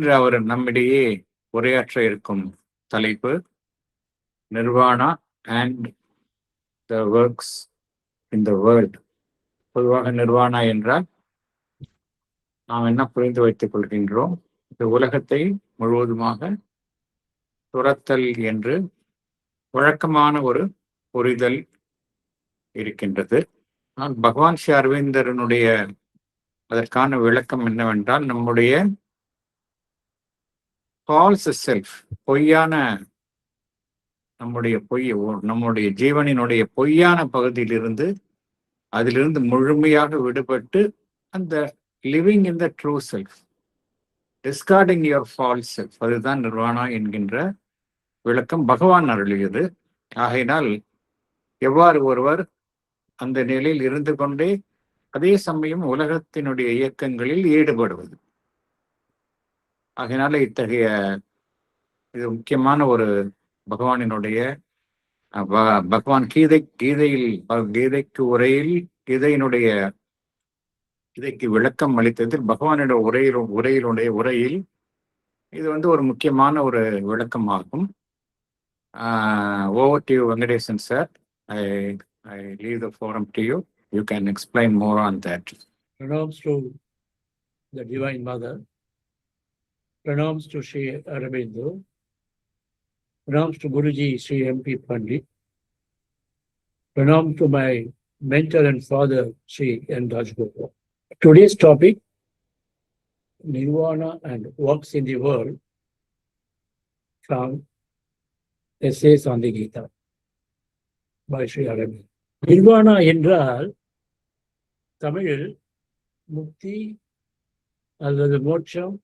இன்று அவர் நம்மிடையே உரையாற்ற இருக்கும் தலைப்பு nirvana and the works in the world. பொதுவாக நிர்வாணா என்றால் நாம் என்ன புரிந்து வைத்துக் கொள்கின்றோம்? இந்த உலகத்தை முழுவதுமாக துரத்தல் என்று வழக்கமான ஒரு புரிதல் இருக்கின்றது. ஆனால் பகவான் ஸ்ரீ அரவிந்தரனுடைய அதற்கான விளக்கம் என்னவென்றால், நம்முடைய ஃபால்ஸ் செல்ஃப், பொய்யான நம்முடைய ஜீவனினுடைய பொய்யான பகுதியிலிருந்து அதிலிருந்து முழுமையாக விடுபட்டு அந்த living in the true self, discarding your false self, அதுதான் நிர்வாணா என்கின்ற விளக்கம் பகவான் அருளியது. ஆகையினால் எவ்வாறு ஒருவர் அந்த நிலையில் இருந்து கொண்டே அதே சமயம் உலகத்தினுடைய இயக்கங்களில் ஈடுபடுவது. ஆகையினால இத்தகைய இது முக்கியமான ஒரு பகவானினுடைய பகவான் கீதைக்கு உரையில் கீதைக்கு விளக்கம் அளித்ததில் பகவானுடைய உரையில் இது ஒரு முக்கியமான ஒரு விளக்கமாகும். Over to you, Venkatesan sir. I leave the forum to you. You can explain more on that. Pranams to the Divine Mother. Pranams to Sri Aurobindo. Pranams to Guruji Sri M.P. Pandit. Pranams to my mentor and father Sri N. Rajgopal. Today's topic, Nirvana and Works in the World, from Essays on the Gita by Sri Aurobindo. Nirvana என்றால் தமிழில் முக்தி அல்லது மோட்சம்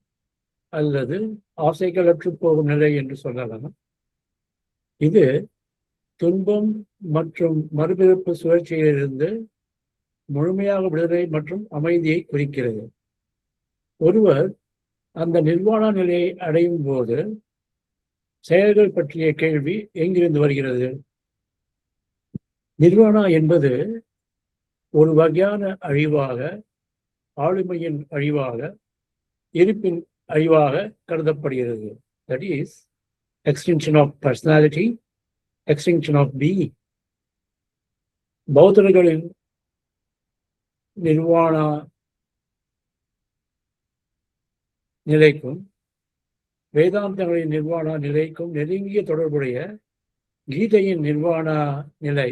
அல்லது ஆசைகளற்று போகும் நிலை என்று சொல்லலாம். இது துன்பம் மற்றும் மறுபிறப்பு சுழற்சியிலிருந்து முழுமையாக விடுதலை மற்றும் அமைதியை குறிக்கிறது. ஒருவர் அந்த நிர்வாண நிலையை அடையும் போது செயல்கள் பற்றிய கேள்வி எங்கிருந்து வருகிறது? நிர்வாணா என்பது ஒரு வகையான அழிவாக, ஆளுமையின் அழிவாக, இருப்பின் அழிவாக கருதப்படுகிறது. That is extinction of personality, extinction of being. பௌத்தர்களின் nirvana நிலைக்கும் வேதாந்தங்களின் நிர்வாணா நிலைக்கும் நெருங்கிய தொடர்புடைய கீதையின் நிர்வாணா நிலை,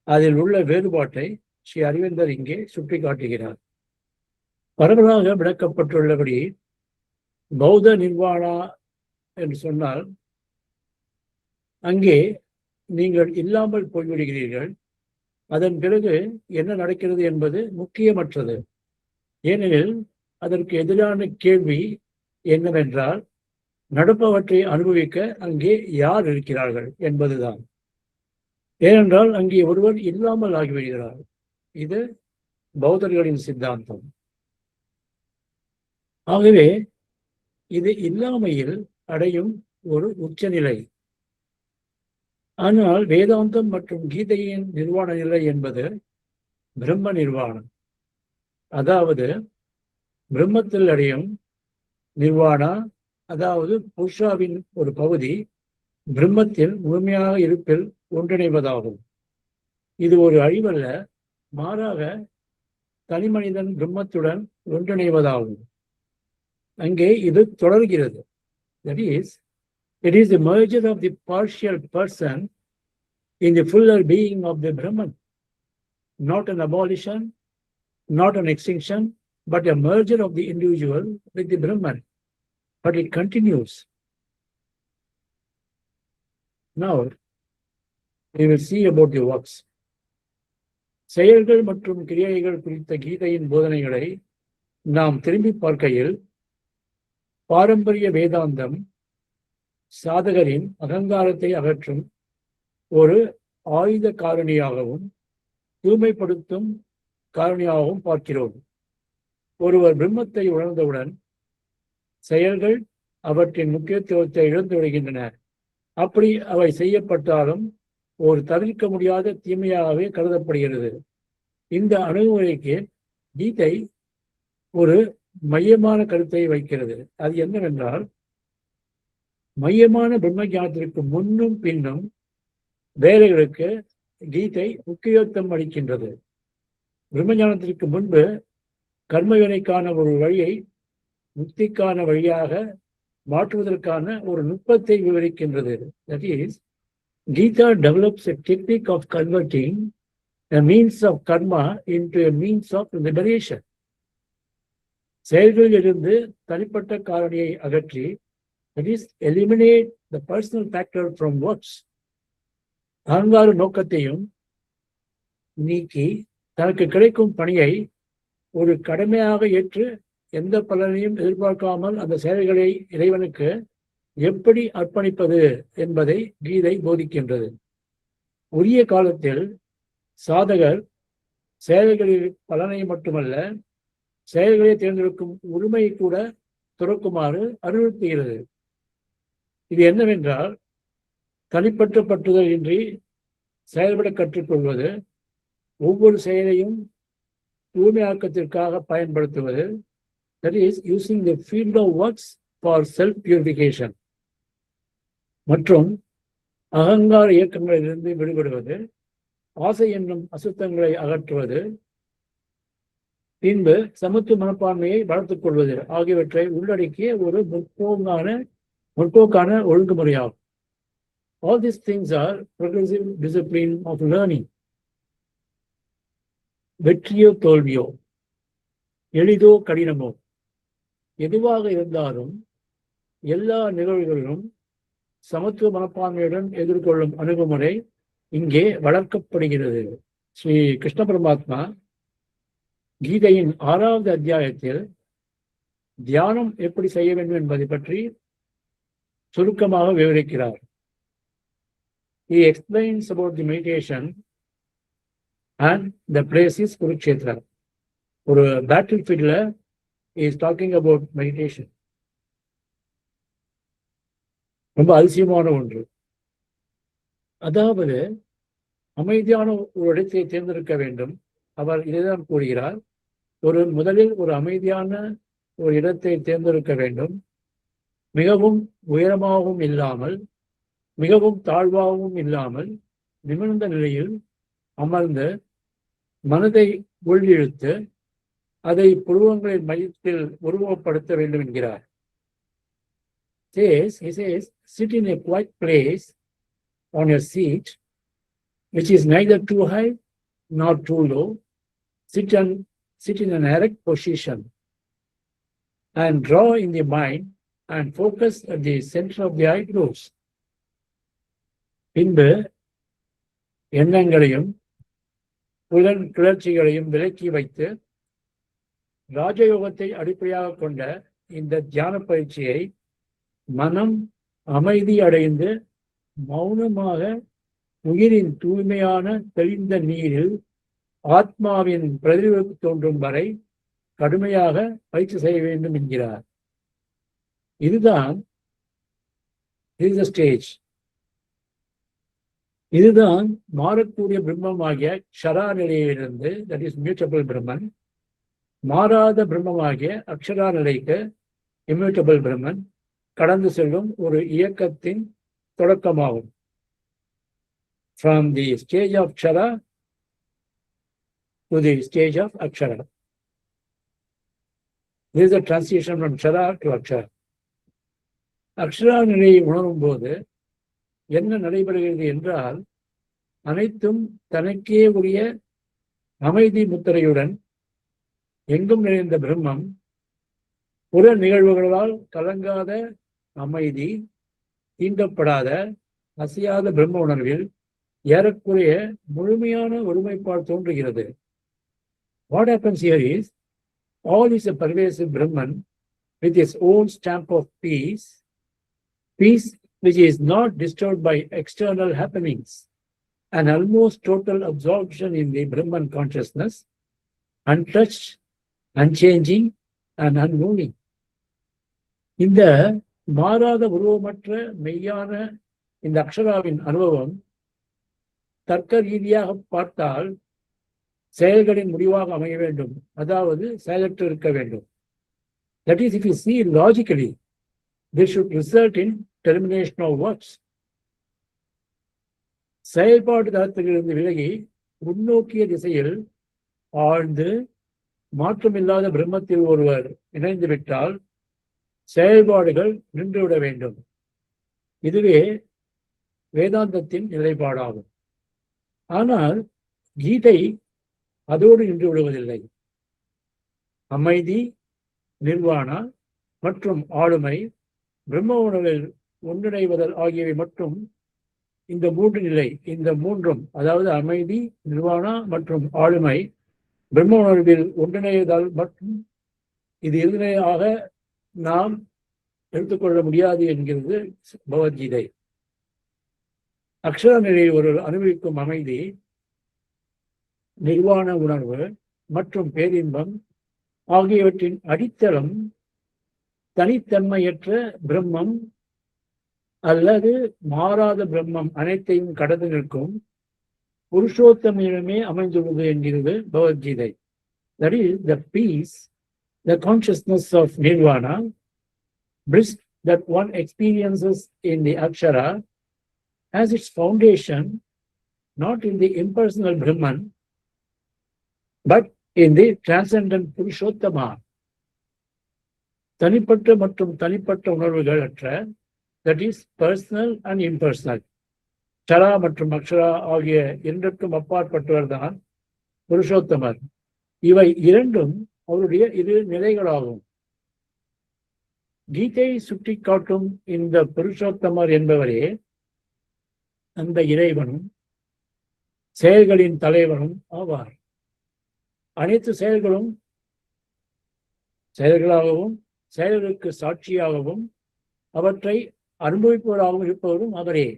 அதில் உள்ள வேறுபாட்டை ஸ்ரீ அரவிந்தர் இங்கே சுட்டிக்காட்டுகிறார். பரவலாக விளக்கப்பட்டுள்ளபடி பௌத்த நிர்வாணா என்று சொன்னால் அங்கே நீங்கள் இல்லாமல் போய்விடுகிறீர்கள். அதன் பிறகு என்ன நடக்கிறது என்பது முக்கியமற்றது. ஏனெனில் அதற்கு எதிரான கேள்வி என்னவென்றால், நடப்பவற்றை அனுபவிக்க அங்கே யார் இருக்கிறார்கள் என்பதுதான். ஏனென்றால் அங்கே ஒருவர் இல்லாமல் ஆகிவிடுகிறார். இது பௌத்தர்களின் சித்தாந்தம். ஆகவே இது இல்லாமையில் அடையும் ஒரு உச்சநிலை. ஆனால் வேதாந்தம் மற்றும் கீதையின் நிர்வாண நிலை என்பது பிரம்ம நிர்வாணம், அதாவது பிரம்மத்தில் அடையும் நிர்வாணா, அதாவது புருஷாவின் ஒரு பகுதி பிரம்மத்தில் முழுமையாக இருப்பில் ஒன்றிணைவதாகும். இது ஒரு அழிவல்ல, மாறாக தனிமனிதன் பிரம்மத்துடன் ஒன்றிணைவதாகும். அங்கே இது தொடர்கிறது. That is, it is the merger of the partial person in the fuller being of the Brahman. Not an abolition, not an extinction, but a merger of the individual with the Brahman. But it continues. Now, we will see about the works. செயல்கள் மற்றும் கிரியைகள் குறித்த கீதையின் போதனைகளை நாம் திரும்பி பார்க்கையில், பாரம்பரிய வேதாந்தம் சாதகரின் அகங்காரத்தை அகற்றும் ஒரு ஆயுத காரணியாகவும் தூய்மைப்படுத்தும் காரணியாகவும் பார்க்கிறோம். ஒருவர் பிரம்மத்தை உணர்ந்தவுடன் செயல்கள் அவற்றின் முக்கியத்துவத்தை இழந்து விடுகின்றன. அப்படி அவை செய்யப்பட்டாலும் ஒரு தவிர்க்க முடியாத தீமையாகவே கருதப்படுகிறது. இந்த அணுகுமுறைக்கு கீதை ஒரு மையமான கருத்தை வைக்கிறது. அது என்னவென்றால், மையமான பிரம்ம ஞானத்திற்கு முன்னும் பின்னும் வேலைகளுக்கு கீதை முக்கியத்துவம் அளிக்கின்றது. பிரம்ம ஞானத்திற்கு முன்பு கர்மவினைக்கான ஒரு வழியை முக்திக்கான வழியாக மாற்றுவதற்கான ஒரு நுட்பத்தை விவரிக்கின்றது. That is, Gita develops a technique of converting a means of karma into a means of liberation. செயல்களில் இருந்து தனிப்பட்ட காரணியை அகற்றி, that is, eliminate the personal factor from works. அகங்கார நோக்கத்தையும் நீக்கி தனக்கு கிடைக்கும் பணியை ஒரு கடமையாக ஏற்று எந்த பலனையும் எதிர்பார்க்காமல் அந்த செயல்களை இறைவனுக்கு எப்படி அர்ப்பணிப்பது என்பதை கீதை போதிக்கின்றது. உரிய காலத்தில் சாதகர் செயல்களில் பலனை மட்டுமல்ல, செயல்களை தேர்ந்தெடுக்கும் உரிமையை கூட துறக்குமாறு அறிவுறுத்துகிறது. இது என்னவென்றால், தனிப்பட்ட பற்றுதல் இன்றி செயல்பட கற்றுக்கொள்வது, ஒவ்வொரு செயலையும் தூய்மையாக்கத்திற்காக பயன்படுத்துவது, that is, using the field of works for self-purification, மற்றும் அகங்கார இயக்கங்களிலிருந்து விடுபடுவது, ஆசை என்னும் அசுத்தங்களை அகற்றுவது, பின்பு சமத்துவ மனப்பான்மையை வளர்த்துக் கொள்வது ஆகியவற்றை உள்ளடக்கிய ஒரு முற்போக்கான ஒழுங்குமுறையாகும். All these things are progressive discipline of learning. வெற்றியோ தோல்வியோ, எளிதோ கடினமோ, எதுவாக இருந்தாலும் எல்லா நிகழ்வுகளிலும் சமத்துவ மனப்பான்மையுடன் எதிர்கொள்ளும் அணுகுமுறை இங்கே வளர்க்கப்படுகிறது. ஸ்ரீ கிருஷ்ண பரமாத்மா கீதையின் 6வது அத்தியாயத்தில் தியானம் எப்படி செய்ய வேண்டும் என்பதை பற்றி சுருக்கமாக விவரிக்கிறார். He explains about the meditation and the place is Kurukshetra. ஒரு பேட்டில் ஃபீல்ட்ல is talking about meditation. ரொம்ப அதிசயமான ஒன்று. அதாவது அமைதியான ஒரு இடத்தை தேர்ந்தெடுக்க வேண்டும். அவர் இதைதான் கூறுகிறார். முதலில் ஒரு அமைதியான ஒரு இடத்தை தேர்ந்தெடுக்க வேண்டும். மிகவும் உயரமாகவும் இல்லாமல், மிகவும் தாழ்வாகவும் இல்லாமல், நிமிர்ந்த நிலையில் அமர்ந்து மனதை உள்இழுத்து அதை புருவங்களின் மையத்தில் உருவப்படுத்த வேண்டும் என்கிறார். He says, sit in a quiet place on your seat, which is neither too high nor too low. Sit in an erect position and draw in the mind and focus at the center of the eyebrows. பின்பு எண்ணங்களையும் புலன் கிளர்ச்சிகளையும் விலக்கி வைத்து ராஜயோகத்தை அடிப்படையாக கொண்ட இந்த தியான பயிற்சியை மனம் அமைதி அடைந்து மௌனமாக உயிரின் தூய்மையான தெளிந்த நீரில் ஆத்மாவின் பிரதிபலிப்பு தோன்றும் வரை கடுமையாக பயிற்சி செய்ய வேண்டும் என்கிறார். இதுதான் ஸ்டேஜ். இதுதான் மாறக்கூடிய பிரம்மமாகிய க்ஷரா நிலையிலிருந்து, தட் இஸ் மியூட்டபிள் பிரம்மன், மாறாத பிரம்மமாகிய அக்ஷரா நிலைக்கு, இம்யூட்டபிள் பிரம்மன், கடந்து செல்லும் ஒரு இயக்கத்தின் தொடக்கமாகும். From the stage of Kshara to the stage of Akshara. This is a transition from Kshara to Akshara. Akshara நிலையை உணரும் போது என்ன நடைபெறுகிறது என்றால், அனைத்தும் தனக்கே உரிய அமைதி முத்திரையுடன் எங்கும் நிறைந்த பிரம்மம், புற நிகழ்வுகளால் கலங்காத அமைதி, தீண்டப்படாத அசையாத பிரம்ம உணர்வில் ஏறக்குறைய முழுமையான ஒருமைப்பாடு தோன்றுகிறது. What happens here is, all is a pervasive Brahman with its own stamp of peace which is not disturbed by external happenings, an almost total absorption in the Brahman consciousness, untouched, unchanging and unmoving. இந்த மாறாத உருவமற்ற மெய்யான இந்த அக்ஷராவின் அனுபவம் தர்க்க ரீதியாக பார்த்தால் செயல்களின் முடிவாக அமைய வேண்டும், அதாவது செயலற்று இருக்க வேண்டும். That is, if you see logically, this should result in termination of works. செயல்பாடு தளத்திலிருந்து விலகி முன்னோக்கிய திசையில் ஆழ்ந்து மாற்றமில்லாத பிரம்மத்தில் ஒருவர் இணைந்துவிட்டால் செயல்பாடுகள் நின்றுவிட வேண்டும். இதுவே வேதாந்தத்தின் நிலைப்பாடாகும். ஆனால் கீதை அதோடு நின்று விடுவதில்லை. அமைதி, நிர்வாணா மற்றும் ஆளுமை, பிரம்ம உணர்வில் ஒன்றிணைவதல் ஆகியவை மட்டும் இந்த மூன்று நிலை, இந்த மூன்றும், அதாவது அமைதி, நிர்வாணா மற்றும் ஆளுமை, பிரம்ம உணர்வில் ஒன்றிணைவதால் மட்டும் இது இறுதியாக நாம் எடுத்துக்கொள்ள முடியாது என்கிறது பகவத்கீதை. அக்ஷர நிலையில் ஒரு அனுபவிக்கும் அமைதி, நிர்வாண உணர்வு மற்றும் பேரின்பம் ஆகியவற்றின் அடித்தளம் தனித்தன்மையற்ற பிரம்மம் அல்லது மாறாத பிரம்மம் அனைத்தையும் கடந்து நிற்கும் புருஷோத்தமிடமே அமைந்துள்ளது என்கிறது Bhagavad Gita. That is the peace, the consciousness of nirvana, bliss that one experiences in the Akshara, has its foundation not in the impersonal Brahman, but in the transcendent Purushottama. தனிப்பட்ட மற்றும் தனிப்பட்ட உணர்வுகள் அற்ற, that is personal and impersonal, சரா மற்றும் அக்ஷரா ஆகிய இரண்டுக்கும் அப்பாற்பட்டவர் தான் புருஷோத்தமர். இவை இரண்டும் அவருடைய இரு நிலைகளாகும். கீதை சுட்டி காட்டும் இந்த புருஷோத்தமர் என்பவரே அந்த இறைவனும் செயல்களின் தலைவனும் ஆவார். அனைத்து செயல்களாகவும் செயல்களுக்கு சாட்சியாகவும் அவற்றை அனுபவிப்பவராகவும் இருப்பவரும் அவரே.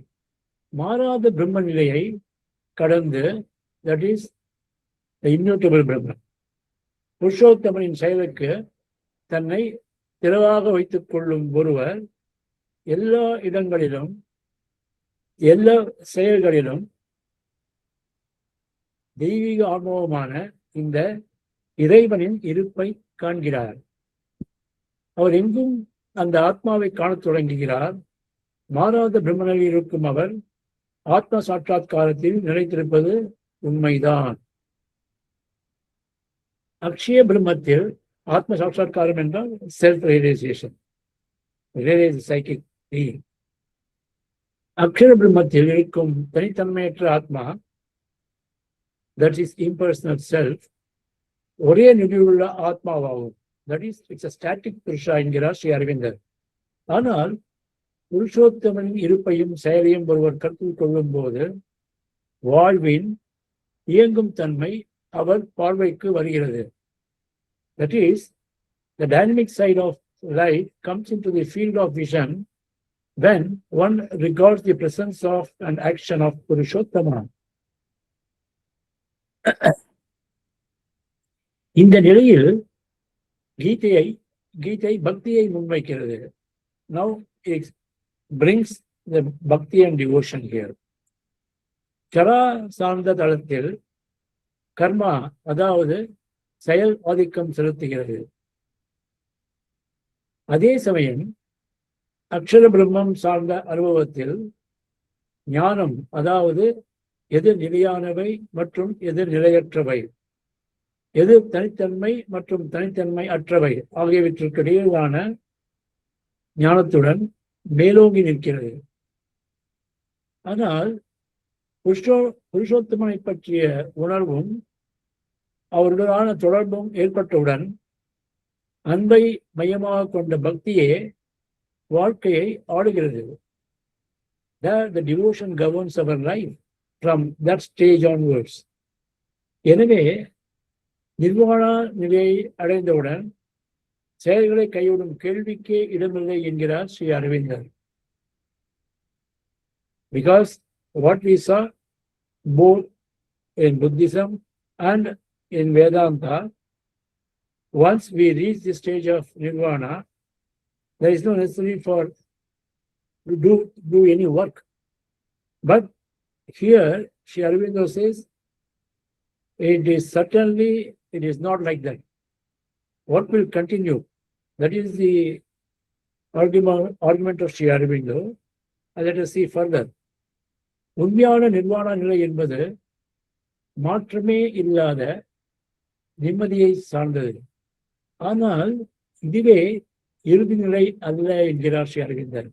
மாறாத பிரம்ம நிலையை கடந்து, தட் இஸ் த இம்யூட்டபிள் பிரம்மன், புருஷோத்தமனின் செயலுக்கு தன்னை திறவாக வைத்துக் கொள்ளும் ஒருவர் எல்லா இடங்களிலும் எல்லா செயல்களிலும் தெய்வீக ஆன்மவமான இந்த இறைவனின் இருப்பை காண்கிறார். அவர் எங்கும் அந்த ஆத்மாவை காணத் தொடங்குகிறார். மாறாத பிரம்மனில் இருக்கும் அவர் ஆத்ம சாட்சாத்காரத்தில் நிலைத்திருப்பது உண்மைதான். அக்ஷய பிரம்மத்தில் ஆத்ம சாட்சாத்காரம் என்றால் செல்ஃப் ரியலைசேஷன், சைக்கிக் பீயிங். அக்ஷர பிரம்மத்தில் இருக்கும் தனித்தன்மையற்ற ஆத்மா, தட் இஸ் இம்பர்சனல் செல்ஃப், ஒரே நிலையுள்ள ஆத்மாவாகும். That is it's a static Purusha என்கிறார் ஸ்ரீ அரவிந்தர். ஆனால் புருஷோத்தமனின் இருப்பையும் செயலையும் ஒருவர் கருத்தில் கொள்ளும் போது வாழ்வின் இயங்கும் தன்மை அவர் பார்வைக்கு வருகிறது. That is, the dynamic side of life comes into the field of vision when one regards the presence of an action of Purushottama. இந்த நிலையில் கீதை பக்தியை முன்வைக்கிறது. Now it brings the bhakti and devotion here. கரா சார்ந்த தளத்தில் கர்மா, அதாவது செயல் ஆதிக்கம் செலுத்துகிறது. அதே சமயம் அக்ஷர பிரம்மம் சார்ந்த அனுபவத்தில் ஞானம், அதாவது எது நிலையானவை மற்றும் எது நிலையற்றவை, எது தனித்தன்மை மற்றும் தனித்தன்மை அற்றவை ஆகியவற்றிற்கு இடையிலான ஞானத்துடன் மேலோங்கி நிற்கிறது. ஆனால் புருஷோத்தமனை பற்றிய உணர்வும் அவருடனான தொடர்பும் ஏற்பட்டவுடன் அன்பை மையமாக கொண்ட பக்தியே வாழ்க்கையை ஆளுகிறது. The devotion governs our life from that stage onwards. எனவே நிர்வாண நிலையை அடைந்தவுடன் செயல்களை கைவிடும் கேள்விக்கே இடமில்லை என்கிறார் ஸ்ரீ அரவிந்தர். Because what we saw both in Buddhism and in Vedanta, once we reach the stage of nirvana, there is no necessity for to do any work. But here, Sri Aurobindo says, it is not like that. Work will continue. That is the argument of Sri Aurobindo. Let us see further. உண்மையான நிர்வாண நிலை என்பது மாற்றமே இல்லாத நிம்மதியை சார்ந்தது. ஆனால் இதுவே இறுதி நிலை அல்ல என்கிறார் ஸ்ரீ அரவிந்தர்.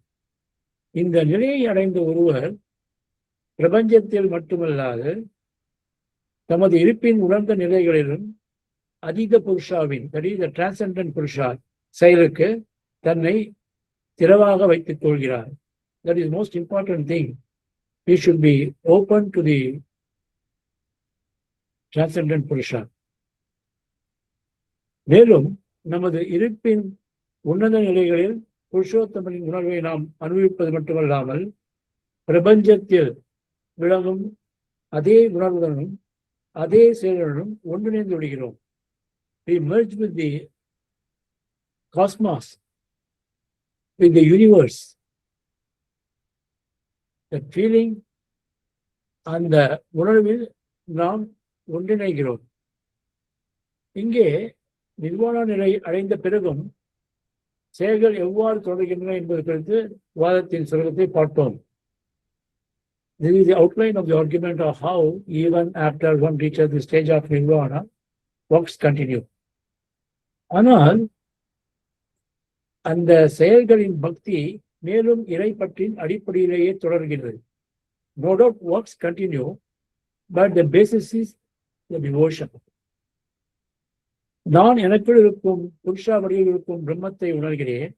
இந்த நிலையை அடைந்த ஒருவர் பிரபஞ்சத்தில் மட்டுமல்லாது தமது இருப்பின் உணர்ந்த நிலைகளிலும் அதீத புருஷாவின் டிரான்செண்டன்ட் புருஷா செயலுக்கு தன்னை திறவாக வைத்துக் கொள்கிறார். That is most important thing. We should be open to the transcendent Purusha. மேலும் நமது இருப்பின் உன்னத நிலைகளில் புருஷோத்தமனின் உணர்வை நாம் அனுபவிப்பது மட்டுமல்லாமல் பிரபஞ்சத்தில் விளங்கும் அதே உணர்வுடனும் அதே செயலுடனும் ஒன்றிணைந்து விடுகிறோம். We merge with the cosmos, with the universe. The feeling அந்த உணர்வில் நாம் ஒன்றிணைகிறோம். இங்கே நிர்வாண நிலை அடைந்த பிறகும் செயல்கள் எவ்வாறு தொடர்கின்றன என்பது குறித்து வாதத்தின் சுருக்கத்தை பார்ப்போம். This is the outline of the argument of how even after one reaches the stage of nirvana, works continue. ஆனால் அந்த செயல்களின் பக்தி மேலும் இறைப்பற்றின் அடிப்படையிலேயே தொடர்கிறது. No doubt works continue, but the basis is the devotion. நான் எனக்குள் இருக்கும் புருஷா வடிவில் இருக்கும் பிரம்மத்தை உணர்கிறேன்.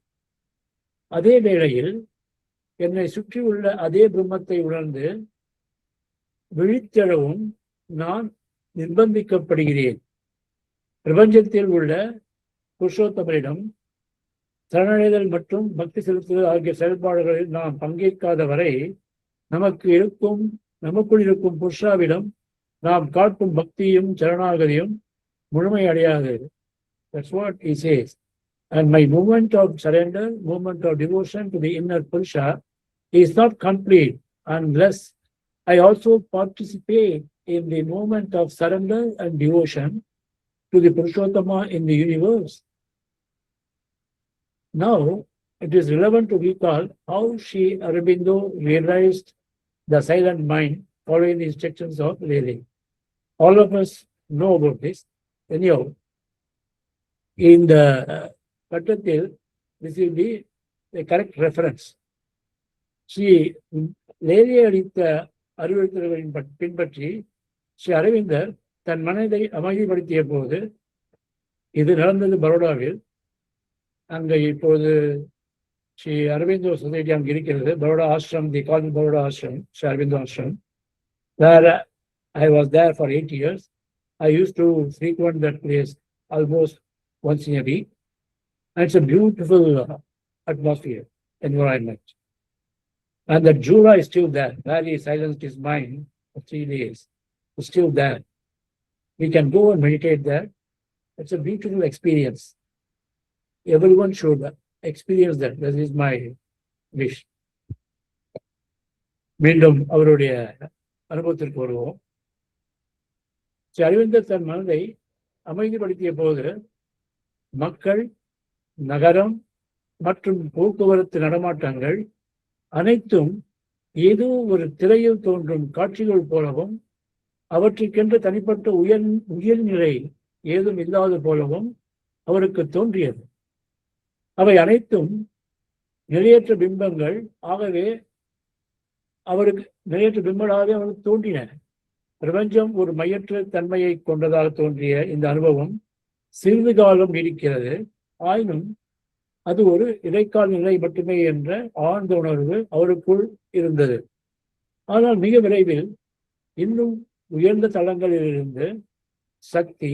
அதே வேளையில் என்னை சுற்றியுள்ள அதே பிரம்மத்தை உணர்ந்து விழித்தெழவும் நான் நிர்பந்திக்கப்படுகிறேன். பிரபஞ்சத்தில் உள்ள புருஷோத்தமரிடம் சரணடைதல் மற்றும் பக்தி செலுத்துதல் ஆகிய செயல்பாடுகளில் நாம் பங்கேற்காத வரை நமக்குள் இருக்கும் புருஷாவிடம் நாம் காட்டும் பக்தியும் சரணாகதியும் முழுமையடையாது. That's what he says. And my movement of surrender, movement of devotion to the inner Purusha is not complete unless I also participate in the movement of surrender and devotion to the Purushottama in the universe. Now, it is relevant to recall how Sri Aurobindo realized the silent mind following the instructions of Lele. All of us know about this. Anyhow, in the Katatil, this will be the correct reference. Sri Lele அளித்த அறிவுறுத்தல்களின் பின்பற்றி ஸ்ரீ அரவிந்தர் தன் மனதை அமைதிப்படுத்திய போது, இது நடந்தது பரோடாவில். அங்கே இப்போது Sri Aurobindo society அங்கே இருக்கிறது. பரோடா ஆசிரம், தி கால் Baroda ashram, Sri Aurobindo ashram. There I was there for 8 years. I used to frequent that place almost once in a week. And it's a beautiful atmosphere, environment. And the Jura is still there. Where he silenced his mind for 3 days. It's still there. We can go and meditate there. It's a beautiful experience. Everyone should experience that. That is my wish. மீண்டும் அவருடைய அனுபவத்திற்கு வருவோம். ஸ்ரீ அரவிந்தர் தன் மனதை அமைதிப்படுத்திய போது மக்கள், நகரம் மற்றும் போக்குவரத்து நடமாட்டங்கள் அனைத்தும் ஏதோ ஒரு திரையில் தோன்றும் காட்சிகள் போலவும் அவற்றுக்கென்று தனிப்பட்ட உயர்நிலை ஏதும் இல்லாத போலவும் அவருக்கு தோன்றியது. அவை அனைத்தும் நிலையற்ற பிம்பங்கள். ஆகவே அவருக்கு நிலையற்ற பிம்பங்களாகவே அவருக்கு தோன்றின. பிரபஞ்சம் ஒரு மையற்ற தன்மையை கொண்டதாக தோன்றிய இந்த அனுபவம் சிறிது காலம் நீடிக்கிறது. ஆயினும் அது ஒரு இடைக்கால நிலை மட்டுமே என்ற ஆழ்ந்த உணர்வு அவருக்குள் இருந்தது. ஆனால் மிக விரைவில் இன்னும் உயர்ந்த தளங்களிலிருந்து சக்தி,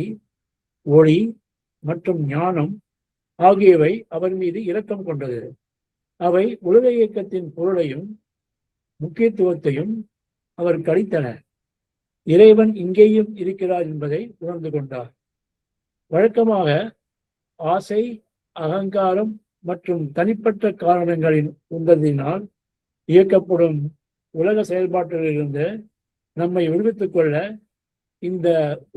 ஒளி மற்றும் ஞானம் ஆகியவை அவர் மீது இரக்கம் கொண்டது. அவை உலக இயக்கத்தின் பொருளையும் முக்கியத்துவத்தையும் அவர் கழித்தன. இறைவன் இங்கேயும் இருக்கிறார் என்பதை உணர்ந்து கொண்டார். வழக்கமாக ஆசை, அகங்காரம் மற்றும் தனிப்பட்ட காரணங்களின் உந்ததினால் இயக்கப்படும் உலக செயல்பாட்டிலிருந்து நம்மை விடுவித்துக் கொள்ள இந்த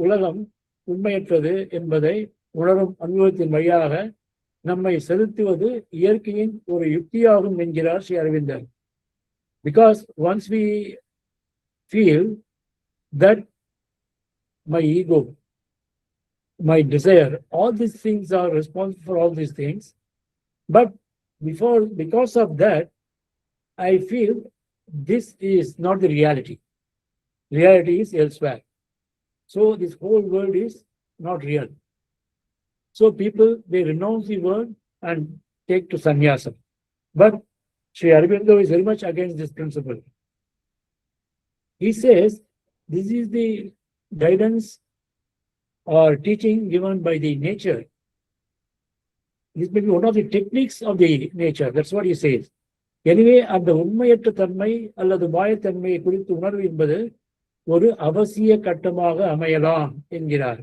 உலகம் உண்மையற்றது என்பதை உணரும் அனுபவத்தின் வழியாக நம்மை செலுத்துவது இயற்கையின் ஒரு யுக்தியாகும் என்கிறார் ஸ்ரீ அரவிந்தர். Because once we feel that my ego, my desire, all these things are responsible for all these things, but because of that, I feel this is not the reality. Reality is elsewhere. So this whole world is not real. So people, they renounce the world and take to sannyasa. But Sri Aurobindo is very much against this principle. He says this is the guidance or teaching given by the nature. This may be one of the techniques of the nature. That's what he says. எனவே அந்த உண்மையற்ற தன்மை அல்லது மாயத்தன்மையை குறித்து உணர்வு என்பது ஒரு அவசிய கட்டமாக அமையலாம் என்கிறார்.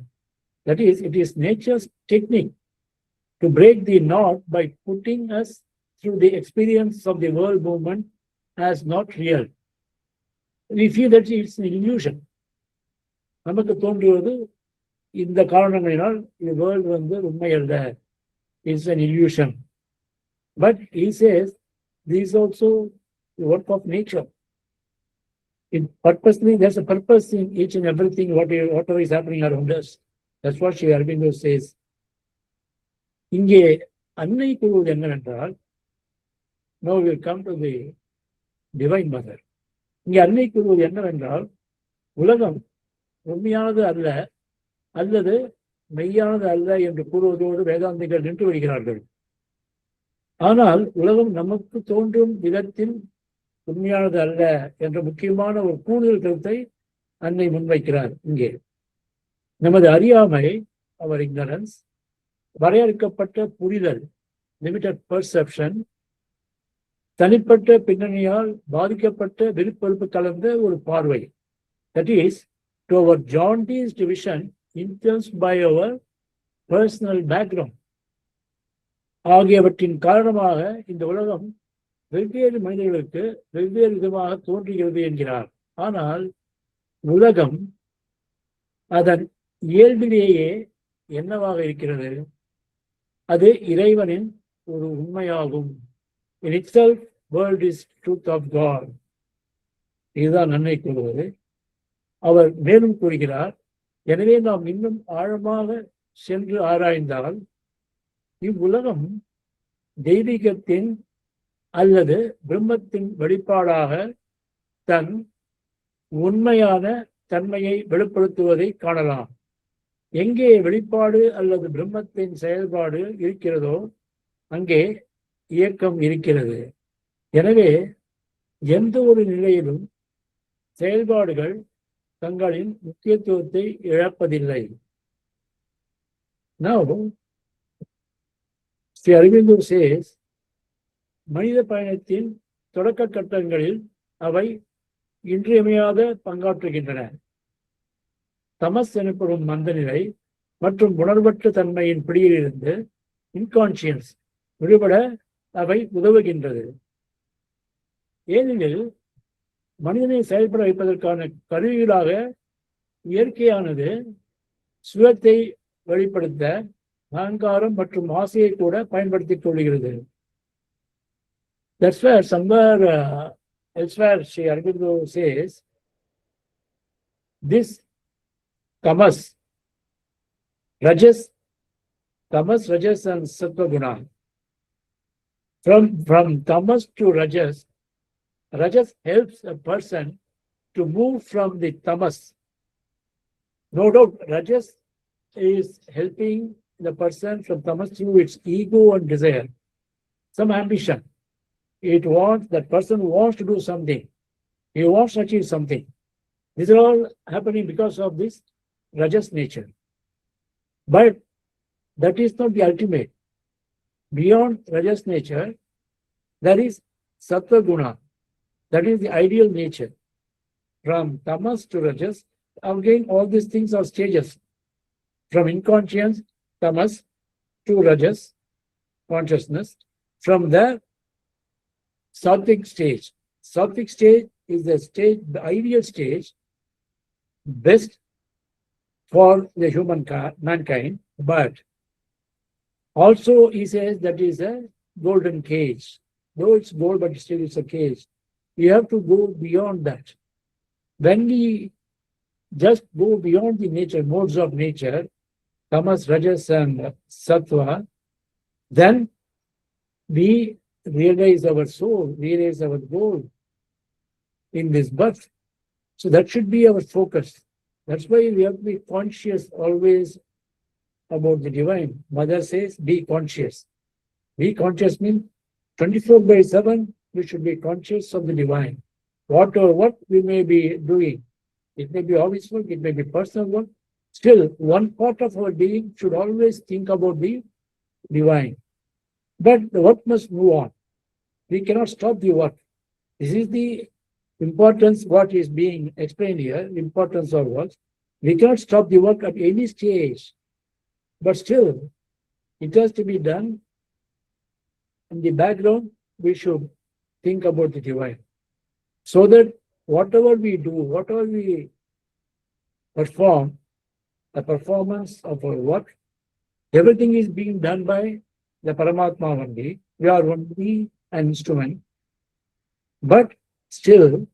That is, it is nature's technique to break the knot by putting us through the experience of the world movement as not real. We feel that it's an illusion. நமக்கு தோன்றுவது இந்த காரணங்களினால் இந்த வேர்ல்டு உண்மை அல்ல, it's an illusion. But he says this is also the work of nature. Purposely, there's a purpose in each and everything, whatever is happening around us. That's what Sri Aurobindo says. இங்கே அன்னை கூறுவது என்னவென்றால், now we will come to the divine mother. இங்கே அன்னை கூறுவது என்னவென்றால், உலகம் உண்மையானது அல்ல அல்லது மெய்யானது அல்ல என்று கூறுவதோடு வேதாந்திகள் நின்று வருகிறார்கள். ஆனால் உலகம் நமக்கு தோன்றும் விதத்தில் உண்மையானது அல்ல என்ற முக்கியமான ஒரு கூடுதல் கருத்தை அன்னை முன்வைக்கிறார். இங்கே நமது அறியாமை, அவர் இக்னரன்ஸ், வரையறுக்கப்பட்ட புரிதல், லிமிட்டட் பெர்செப்ஷன், தனிப்பட்ட பின்னணியால் பாதிக்கப்பட்ட விருப்பெருப்பு கலந்த ஒரு பார்வை, that is to our jaundiced vision influenced by our personal background ஆகியவற்றின் காரணமாக இந்த உலகம் வெவ்வேறு மனிதர்களுக்கு வெவ்வேறு விதமாக தோன்றுகிறது என்கிறார். ஆனால் உலகம் அதன் இயல்பிலேயே என்னவாக இருக்கிறது? அது இறைவனின் ஒரு உண்மையாகும். In itself, world is truth of God. இதுதான் நன்மை கூறுவது. அவர் மேலும் கூறுகிறார், எனவே நாம் இன்னும் ஆழமாக சென்று ஆராய்ந்தால் இவ்வுலகம் தெய்வீகத்தின் அல்லது பிரம்மத்தின் வெளிப்பாடாக தன் உண்மையான தன்மையை வெளிப்படுத்துவதை காணலாம். எங்கே வெளிப்பாடு அல்லது பிரம்மத்தின் செயல்பாடு இருக்கிறதோ அங்கே இயக்கம் இருக்கிறது. எனவே எந்த ஒரு நிலையிலும் செயல்பாடுகள் தங்களின் முக்கியத்துவத்தை இழப்பதில்லை. Now, Sri Aurobindo says, மனித பயணத்தின் தொடக்க கட்டங்களில் அவை இன்றியமையாத பங்காற்றுகின்றன. தமஸ் எனப்படும் மந்தநிலை மற்றும் உணர்வற்ற தன்மையின் பிடியிலிருந்து இன்கான்சியன்ஸ் விடுபட அவை உதவுகின்றது. ஏனெனில் மனிதனை செயல்பட வைப்பதற்கான கருவிகளாக இயற்கையானது சுயத்தை வெளிப்படுத்த அகங்காரம் மற்றும் ஆசையை கூட பயன்படுத்திக் கொள்கிறது. That's where somewhere elsewhere Sri Aurobindo says this tamas, rajas, and sattva guna. From tamas to rajas helps a person to move from the tamas. No doubt, rajas is helping the person from tamas through its ego and desire, some ambition. That person wants to do something. He wants to achieve something. These are all happening because of this rajas nature. But that is not the ultimate. Beyond rajas nature, there is sattva guna. That is the ideal nature. From tamas to rajas, again, all these things are stages. From inconscience, tamas, to rajas, consciousness. From there, sattvic stage. Sattvic stage is the ideal stage, best for the mankind, but Also, he says that is a golden cage. Though it's gold, but still it's a cage. You have to go beyond that. When we just go beyond the nature, modes of nature, tamas, rajas, and sattva, then we realize our soul, realize our goal in this birth. So that should be our focus. That's why we have to be conscious always about the divine. Mother says, be conscious. Be conscious means 24/7, we should be conscious of the divine. What we may be doing, it may be office work, it may be personal work. Still, one part of our being should always think about the divine. But the work must move on. We cannot stop the work. This is the importance, what is being explained here, importance of work. We cannot stop the work at any stage. But still, it has to be done. In the background, we should think about the divine. So that whatever we do, whatever we perform, the performance of our work, everything is being done by the Paramatma only. We are only an instrument. But still,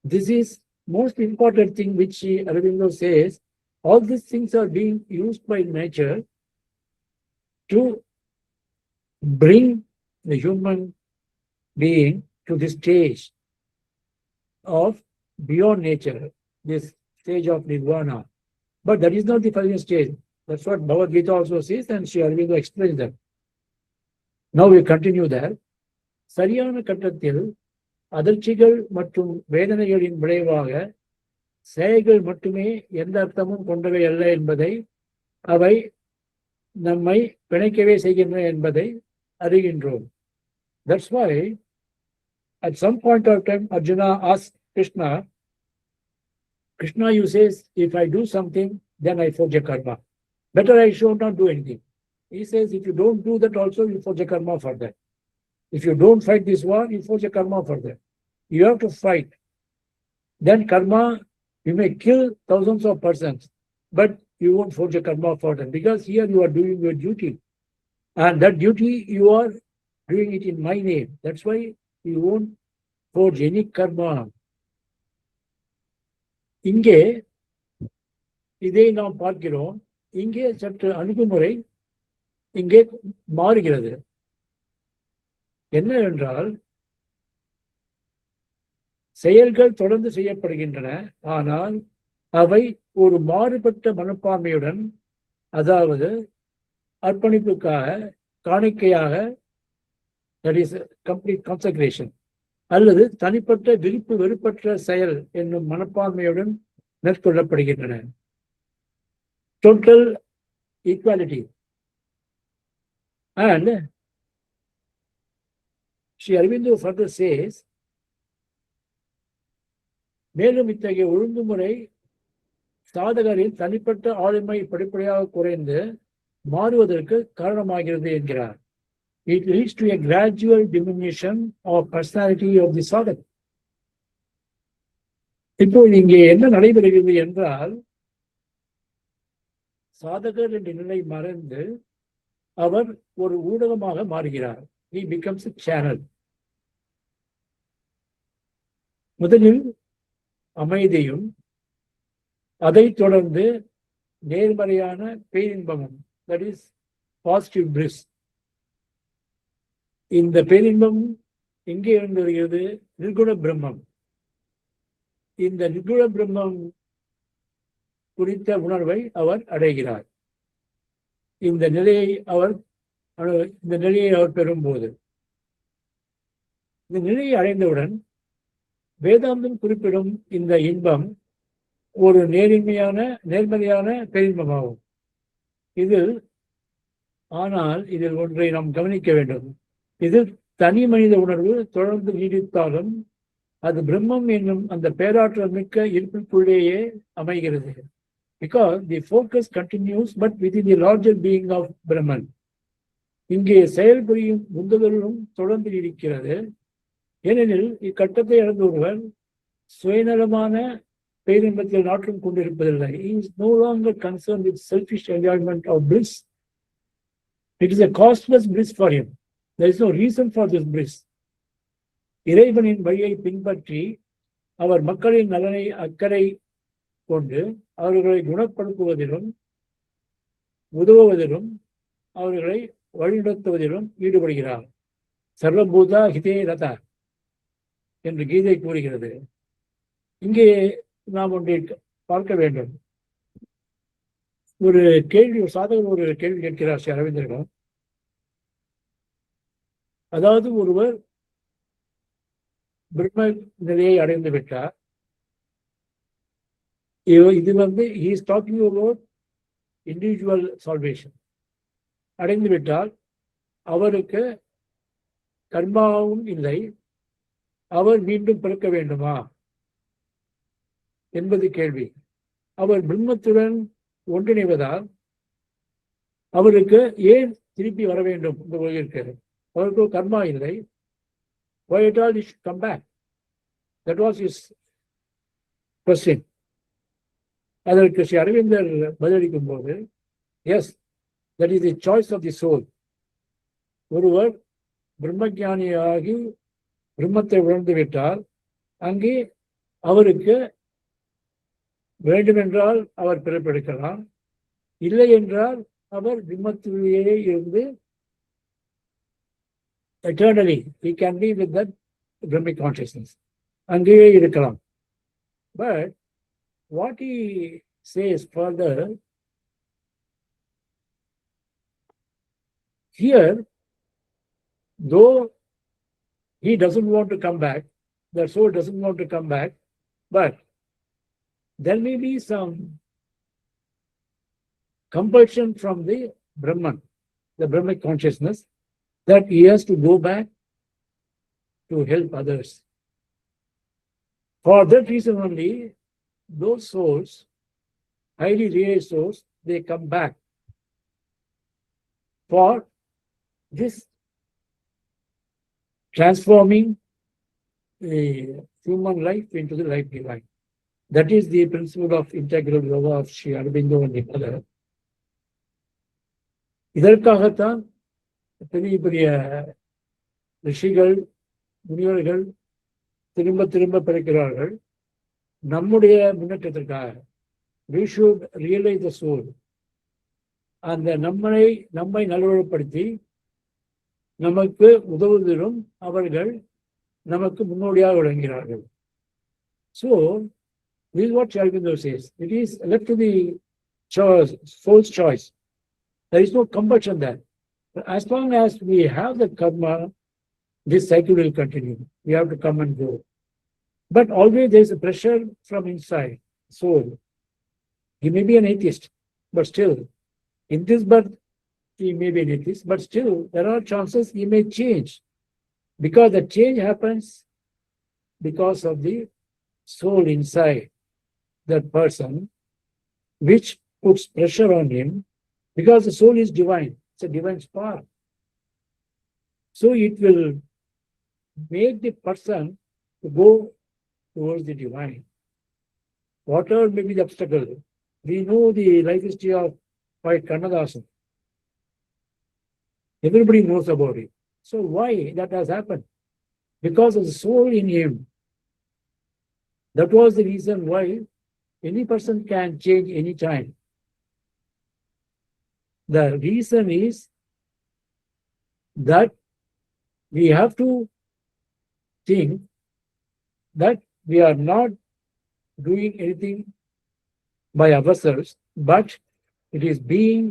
this is most important thing which Aurobindo says, all these things are being used by nature to bring the human being to the stage of beyond nature, this stage of nirvana. But that is not the final stage. That's what Bhagavad Gita also says, and Sri Aurobindo explains that. Now we continue there. சரியான கட்டத்தில் அதிர்ச்சிகள் மற்றும் வேதனைகளின் விளைவாக செயல்கள் மட்டுமே எந்த அர்த்தமும் கொண்டவை அல்ல என்பதை அவை நம்மை பிணைக்கவே செய்கின்றன என்பதை அறிகின்றோம். That's why at some point of time Arjuna asked Krishna, you says, if I do something, then I forge a karma. Better I should not do anything. He says, if you don't do that also, you forge a karma for that. If you don't fight this war, you forge a karma for that. You have to fight. Then karma, you may kill thousands of persons, but you won't forge a karma for them, because here you are doing your duty. And that duty, you are doing it in my name. That's why you won't forge any karma. இங்கே இதை நாம் பார்க்கிறோம். இங்கே சற்று அணுகுமுறை இங்கே மாறுகிறது. என்னவென்றால், செயல்கள் தொடர்ந்து செய்யப்படுகின்றன, ஆனால் அவை ஒரு மாறுபட்ட மனப்பான்மையுடன், அதாவது அர்ப்பணிப்புக்காக, காணிக்கையாக, that is complete consecration, அல்லது தனிப்பட்ட விருப்பு வெறுப்பற்ற செயல் என்னும் மனப்பான்மையுடன் மேற்கொள்ளப்படுகின்றன. Total equality. And Sri Aurobindo further says, மேலும் இத்தகைய ஒழுங்குமுறை சாதகரின் தனிப்பட்ட ஆளுமை படிப்படியாக குறைந்து மாறுவதற்கு காரணமாகிறது என்கிறார். It leads to a gradual diminution of personality of the sadhak. இப்போ இங்கே என்ன நடைபெறுகிறது என்றால், சாதகர் என்ற நிலை மறந்து அவர் ஒரு ஊடகமாக மாறுகிறார். He becomes a channel. முதலில் அமைதியும் அதைத் தொடர்ந்து நேர்மறையான பேரின்பமும், that is positive bliss. இந்த பேரின்பம் எங்கே இருந்து வருகிறது? நிர்குண பிரம்மம். இந்த நிர்குண பிரம்மம் குறித்த உணர்வை அவர் அடைகிறார். இந்த நிலையை அவர் பெறும்போது, இந்த நிலையை அடைந்தவுடன் வேதாந்தம் குறிப்பிடும் இந்த இன்பம் ஒரு நேர்மறையான பேரின்பமாகும். ஆனால் இதில் ஒன்றை நாம் கவனிக்க வேண்டும். இது தனி மனித உணர்வு தொடர்ந்து நீடித்தாலும் அது பிரம்மம் என்னும் அந்த பேராற்றல் மிக்க இருப்பிற்குள்ளேயே அமைகிறது. Because the focus continues but within the larger being of Brahman. இங்கே செயல்புரியும் உந்துதலும் தொடர்ந்து இருக்கிறது. ஏனெனில் இக்கட்டத்தை அடைந்த ஒருவர் சுயநலமான பேரின்பத்தில் நாட்டம் கொண்டிருப்பதில்லை. He is no longer concerned with selfish enjoyment of bliss, It is a costless bliss for him. There is no reason for this bliss. இறைவனின் வழியை பின்பற்றி அவர் மக்களின் நலனை அக்கறை கொண்டு அவர்களை குணப்படுத்துவதிலும் உதவுவதிலும் அவர்களை வழிநடத்துவதிலும் ஈடுபடுகிறார். சர்வபூதா ஹிதே ரதா என்று கீதை கூறுகிறது. இங்கே நாம் ஒன்றை பார்க்க வேண்டும். ஒரு கேள்வி, ஒரு சாதகர் ஒரு கேள்வி கேட்கிறார் ஸ்ரீ அரவிந்தரிடம். அதாவது ஒருவர் பிரம்ம நிலையை அடைந்து விட்டார். இது he is talking about individual salvation. அடைந்து விட்டால் அவருக்கு கர்மாவும் இல்லை, அவர் மீண்டும் பிறக்க வேண்டுமா என்பது கேள்வி. அவர் பிரம்மத்துடன் ஒன்றிணைவதால் அவருக்கு ஏன் திருப்பி வர வேண்டும் என்று இருக்கிறது? அவருக்கு கர்மா இல்லை. Why at all he should come back? That was his question. அதற்கு ஸ்ரீ அரவிந்தர் பதிலளிக்கும் போது, S, that is the choice of the soul. ஒருவர் பிரம்மஞானியாகி பிரம்மத்தை உணர்ந்து விட்டால் அங்கே அவருக்கு வேண்டுமென்றால் அவர் பிறப்பெடுக்கலாம், இல்லை என்றால் அவர் பிரம்மத்திலேயே இருந்து eternally he can be with that Brahmic consciousness. அங்கேயே இருக்கலாம். But what he says further here, though he doesn't want to come back, the soul doesn't want to come back, but there may be some compulsion from the Brahman, the Brahmic consciousness, that he has to go back to help others. For that reason only, those souls, highly realized souls, they come back for this transforming the human life into the life divine. That is the principle of integral yoga of Sri Aurobindo and the other. இதற்காகத்தான் பெரிய பெரிய ரிஷிகள், முனிவர்கள் திரும்ப திரும்ப பிறக்கிறார்கள். நம்முடைய முன்னேற்றத்திற்காக. We should realize the soul. அந்த நம்மை நல்வழிப்படுத்தி நமக்கு உதவுவதிலும் அவர்கள் நமக்கு முன்னோடியாக விளங்குகிறார்கள். So, this is what Sri Aurobindo says. It is left to the choice, soul's choice. There is no compulsion there. As long as we have the karma, this cycle will continue. We have to come and go. But always there is a pressure from inside, soul. He may be an atheist, but still, in this birth, he may be an atheist, but still, there are chances he may change. Because the change happens because of the soul inside that person, which puts pressure on him, because the soul is divine. It's a divine spark. So it will make the person to go towards the divine. Whatever may be the obstacle. We know the life history of Poet Kannadasan. Everybody knows about it. So why that has happened? Because of the soul in him. That was the reason why any person can change any time. The reason is that we have to think that we are not doing anything by ourselves, but it is being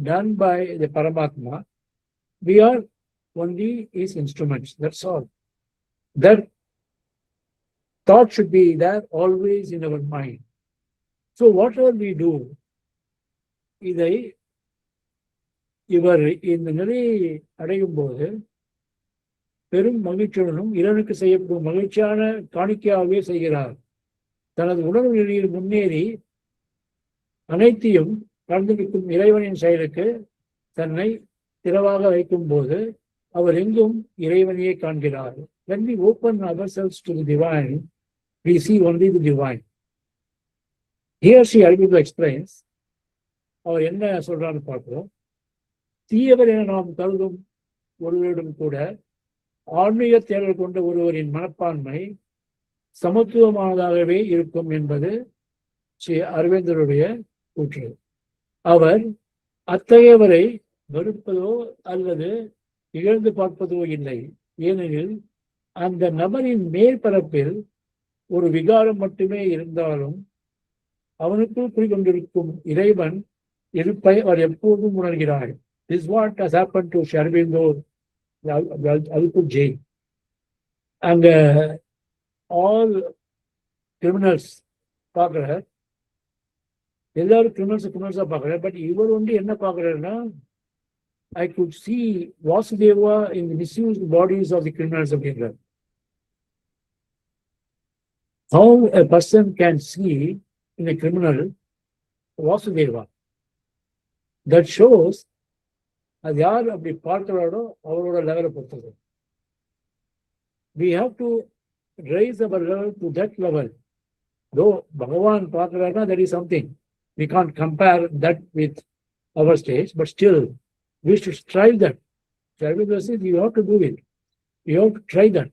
done by the Paramatma. We are only his instruments. That's all. That thought should be there always in our mind. So whatever we do, இவர் இந்த நிலையை அடையும் போது பெரும் மகிழ்ச்சியுடனும் இறைவனுக்கு செய்யப்படும் மகிழ்ச்சியான காணிக்கையாகவே செய்கிறார். தனது உணர்வு நிலையில் முன்னேறி அனைத்தையும் கலந்து நிற்கும் இறைவனின் செயலுக்கு தன்னை திறவாக வைக்கும் போது அவர் எங்கும் இறைவனையே காண்கிறார். When we open ourselves to the divine, we see only the divine. Here Sri Aurobindo explains, அவர் என்ன சொல்றான்னு பார்க்கிறோம். தீயவர் என நாம் கருதும் ஒருவரிடம் கூட ஆன்மீக தேடல் கொண்ட ஒருவரின் மனப்பான்மை சமத்துவமானதாகவே இருக்கும் என்பது ஸ்ரீ அரவிந்தருடைய கூற்று. அவர் அத்தகையவரை வெறுப்பதோ அல்லது இகழ்ந்து பார்ப்பதோ இல்லை. ஏனெனில் அந்த நபரின் மேற்பரப்பில் ஒரு விகாரம் மட்டுமே இருந்தாலும் அவனுக்குள் குடிக்கொண்டிருக்கும் இறைவன் இருப்பை அவர் எப்போதும் உணர்கிறார். This is what has happened to Sri Aurobindo Alipur jail. And all criminals பார்க்கிறார், எல்லாரும் கிரிமினல்ஸா பார்க்கிறார். பட் இவர் வந்து என்ன பார்க்கிறாருன்னா, I could see Vasudeva in the misused bodies of the criminals அப்படின்றார். How a person can see in a criminal Vasudeva, that shows அது யார் அப்படி பார்க்கிறாரோ அவரோட லெவலை பொறுத்தது. We have to raise our level to that level. Though Bhagavan பார்க்கிறாருன்னா that is something. We can't compare that with our stage, but still we should strive that. You have to do it. You have to try that.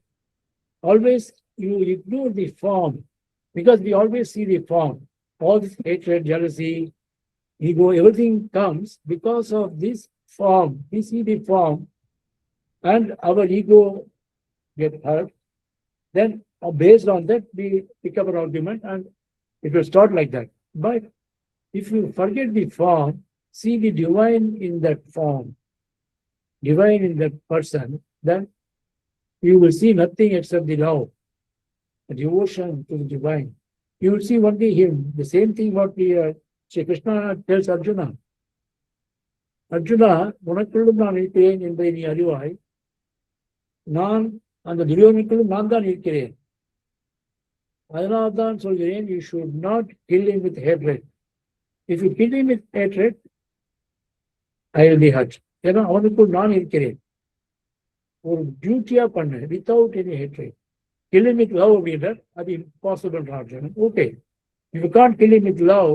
Always you ignore the form, because we always see the form. All this hatred, jealousy, ego, everything comes because of this form. We see the form and our ego gets hurt. Then based on that we pick up an argument and it will start like that. But if you forget the form, see the divine in that form, divine in that person, then you will see nothing except the love, the devotion to the divine. You will see only him. The same thing what Sri Krishna tells Arjuna. Arjuna, உனக்குள்ளும் நான் இருக்கிறேன் என்பதை நீ அறிவாய். நான் அந்த துரியோதனுக்குள்ளும் நான் தான் இருக்கிறேன். அதனால்தான் சொல்கிறேன், you should not kill him with hatred. If you kill him with hatred, I will be hurt. ஏன்னா அவனுக்குள் நான் இருக்கிறேன். ஒரு டியூட்டியா பண்ணு, without any hatred. Kill him with love அப்படின்ற அது impossible Rajan. Okay, if you can't kill him with love,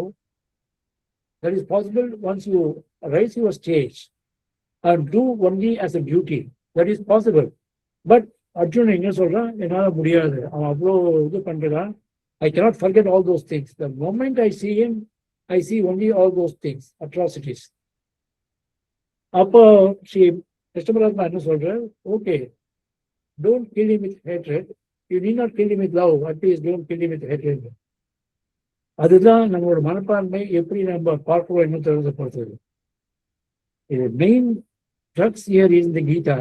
that is possible once you raise your stage and do only as a duty. That is possible. But Arjuna என்ன சொல்றான், என்னால முடியாது, அவன் அவ்வளோ இது பண்றான். I cannot forget all those things. The moment I see him, I see only all those things, atrocities. அப்போ ஸ்ரீ கிருஷ்ண பரமாத்மா என்ன சொல்றார், okay, don't kill him with hatred. You need not kill him with love. At least don't kill him with hatred. அதுதான் நம்மளோட மனப்பான்மை எப்படி நம்ம பார்க்கிறோம் என்ன தெரிஞ்சப்படுத்துது. The main crux here is in the Gita.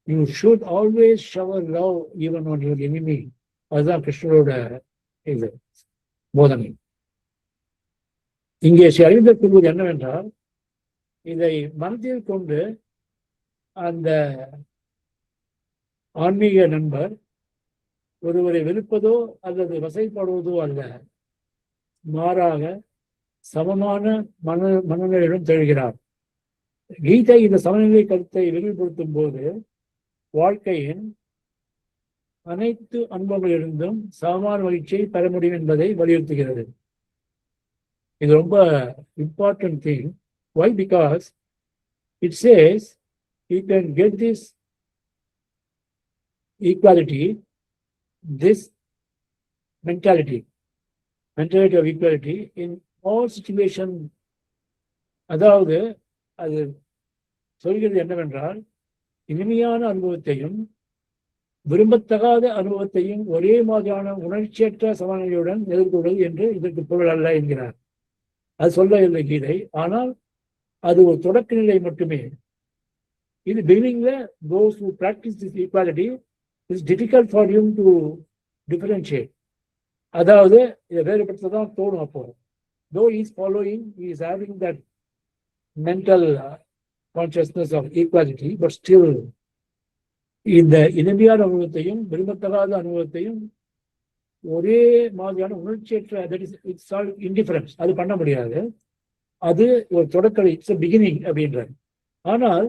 You should always shower love even on your enemy. அதுதான் கிருஷ்ணரோட இது போதனை. இங்கே ஸ்ரீ அரவிந்தர் கூறுவது என்னவென்றால், இதை மனதில் கொண்டு அந்த ஆன்மீக நண்பர் ஒருவரை வெறுப்பதோ அல்லது வசைப்படுவதோ அல்ல, மாறாக சமமான மனநிலையுடன் திகழ்கிறார். கீதை இந்த சமநிலை கருத்தை வெளிப்படுத்தும் போது வாழ்க்கையின் அனைத்து அனுபவங்களிலிருந்தும் சமமான மகிழ்ச்சியை பெற முடியும் என்பதை வலியுறுத்துகிறது. இது ரொம்ப important thing. Why? Because it says you can get this equality, this mentality of equality in all situations. அதாவது அது சொல்கிறது என்னவென்றால், இனிமையான அனுபவத்தையும் விரும்பத்தகாத அனுபவத்தையும் ஒரே மாதிரியான உணர்ச்சியற்ற சமநிலையுடன் எதிர்கொள்வது என்று இதற்கு பொருள் அல்ல என்கிறார். அது சொல்ல இல்லை கீதை, ஆனால் அது ஒரு தொடக்க நிலை மட்டுமே. இது பிகினிங்ல those who practice this equality, it's difficult for him to differentiate. அதாவது இதை வேறுபடுத்ததான் தோணும். அப்போ though he is following, he is having that mental consciousness of equality, but still இந்த இனிமையான அனுபவத்தையும் விரும்பத்தகாத அனுபவத்தையும் ஒரே மாதிரியான உணர்ச்சியற்ற, that is it's all indifference, அது பண்ண முடியாது. அது ஒரு தொடக்க, இட்ஸ் a beginning அப்படின்ற. ஆனால்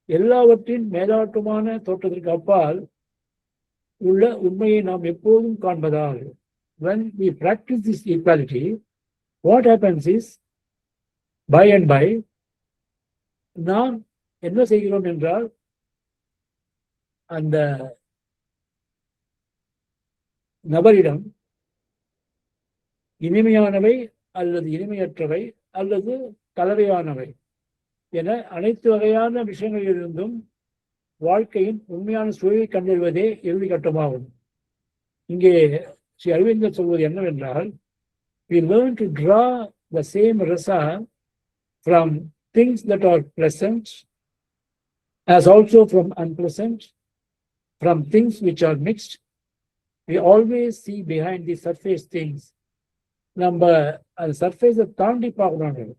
எல்லாவற்றின் மேலாட்டமான தோற்றத்திற்கு அப்பால் உள்ள உண்மையை நாம் எப்போதும் காண்பதால், when we practice this equality, what happens is, by and by, நாம் என்ன செய்கிறோம் என்றால் அந்த நபரிடம் இனிமையானவை அல்லது இனிமையற்றவை அல்லது கலவையானவை என அனைத்து வகையான விஷயங்களிலிருந்தும் வாழ்க்கையின் உண்மையான சுவையை கண்டறிவதே இறுதி கட்டமாகும். இங்கே ஸ்ரீ அரவிந்தர் சொல்வது என்னவென்றால், we learn to draw the same rasa from things that are pleasant as also from unpleasant, from things which are mixed. We always see behind the surface things. நம்ம அந்த சர்ஃபேஸை தாண்டி பார்க்கணும்.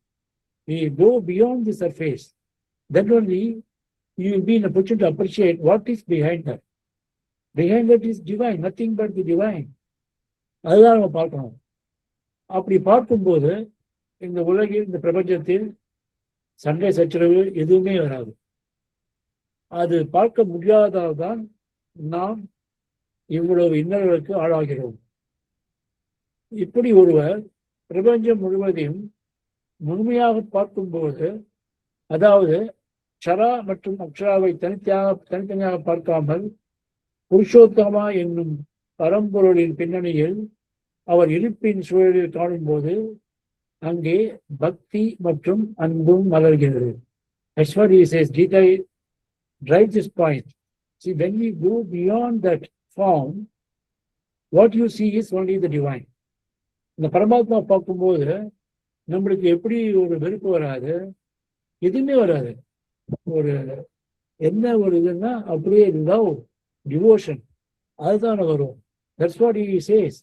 We go beyond the surface. Then only you will be in a position to appreciate what is behind that. Behind that is divine, nothing but the divine. அதுதான் நம்ம பார்க்கணும். அப்படி பார்க்கும்போது இந்த உலகில், இந்த பிரபஞ்சத்தில் சண்டை சச்சரவு எதுவுமே வராது. அது பார்க்க முடியாததால் தான் நாம் இவ்வளவு இன்னல்களுக்கு ஆளாகிறோம். இப்படி ஒருவர் பிரபஞ்சம் முழுவதையும் முழுமையாக பார்க்கும்போது, அதாவது க்ஷரா மற்றும் அக்ஷராவை தனித்தனியாக பார்க்காமல் புருஷோத்தமா என்னும் பரம்பொருளின் பின்னணியில் அவர் இருப்பின் சூழலில் காணும்போது அங்கே பக்தி மற்றும் அன்பும் மலர்கிறது. That's what he says. Gita drives this point. See, when we go beyond that form, what you see is only the divine. இந்த பரமாத்மா பார்க்கும்போது நம்மளுக்கு எப்படி ஒரு வெறுப்பு வராது, எதுவுமே வராது. ஒரு என்ன ஒரு இதுன்னா அப்படியே லவ், டிவோஷன், அதுதான் வரும். That's what he says.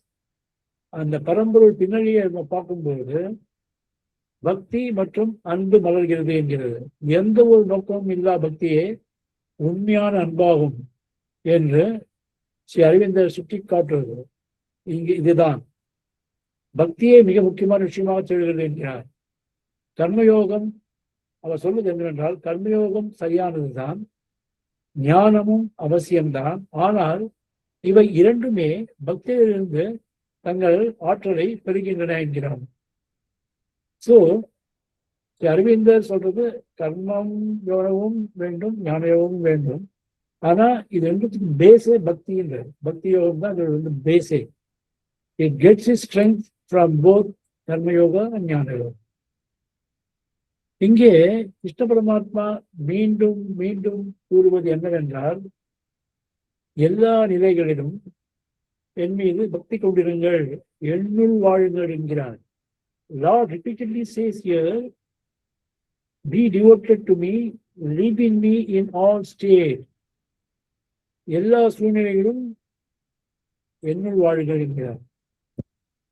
அந்த பரம்பொருள் பின்னணியை நம்ம பார்க்கும்போது பக்தி மற்றும் அன்பு மலர்கிறது என்கிறது. எந்த ஒரு நோக்கமும் இல்லா பக்தியே உண்மையான அன்பாகும் என்று ஸ்ரீ அரவிந்தர் சுட்டி காட்டுவது இங்கு இதுதான். பக்தியே மிக முக்கியமான விஷயமாக சொல்கிறது என்கிறார். கர்மயோகம், அவர் சொல்வது என்னவென்றால், கர்மயோகம் சரியானதுதான், ஞானமும் அவசியம்தான். ஆனால் இவை இரண்டுமே பக்தியிலிருந்து தங்கள் ஆற்றலை பெறுகின்றன என்கிறார். சோ அரவிந்தர் சொல்றது கர்மம் யோகமும் வேண்டும், ஞான யோகமும் வேண்டும். ஆனா இது ரெண்டுத்துக்கும் பேஸே பக்தின்றது. பக்தி யோகம் தான் இது பேஸே. It gets its strength from both karma yoga and ஞான யோகம். இங்கே கிருஷ்ண பரமாத்மா மீண்டும் மீண்டும் கூறுவது என்னவென்றால், எல்லா நிலைகளிலும் என் மீது பக்தி கொண்டிருங்கள், என்னுள் வாழுங்கள் என்கிறார். Lord repeatedly says here, be devoted to me, live in me in all state. எல்லா சூழ்நிலைகளும் என்னுள் வாழுங்கள் என்கிறார்.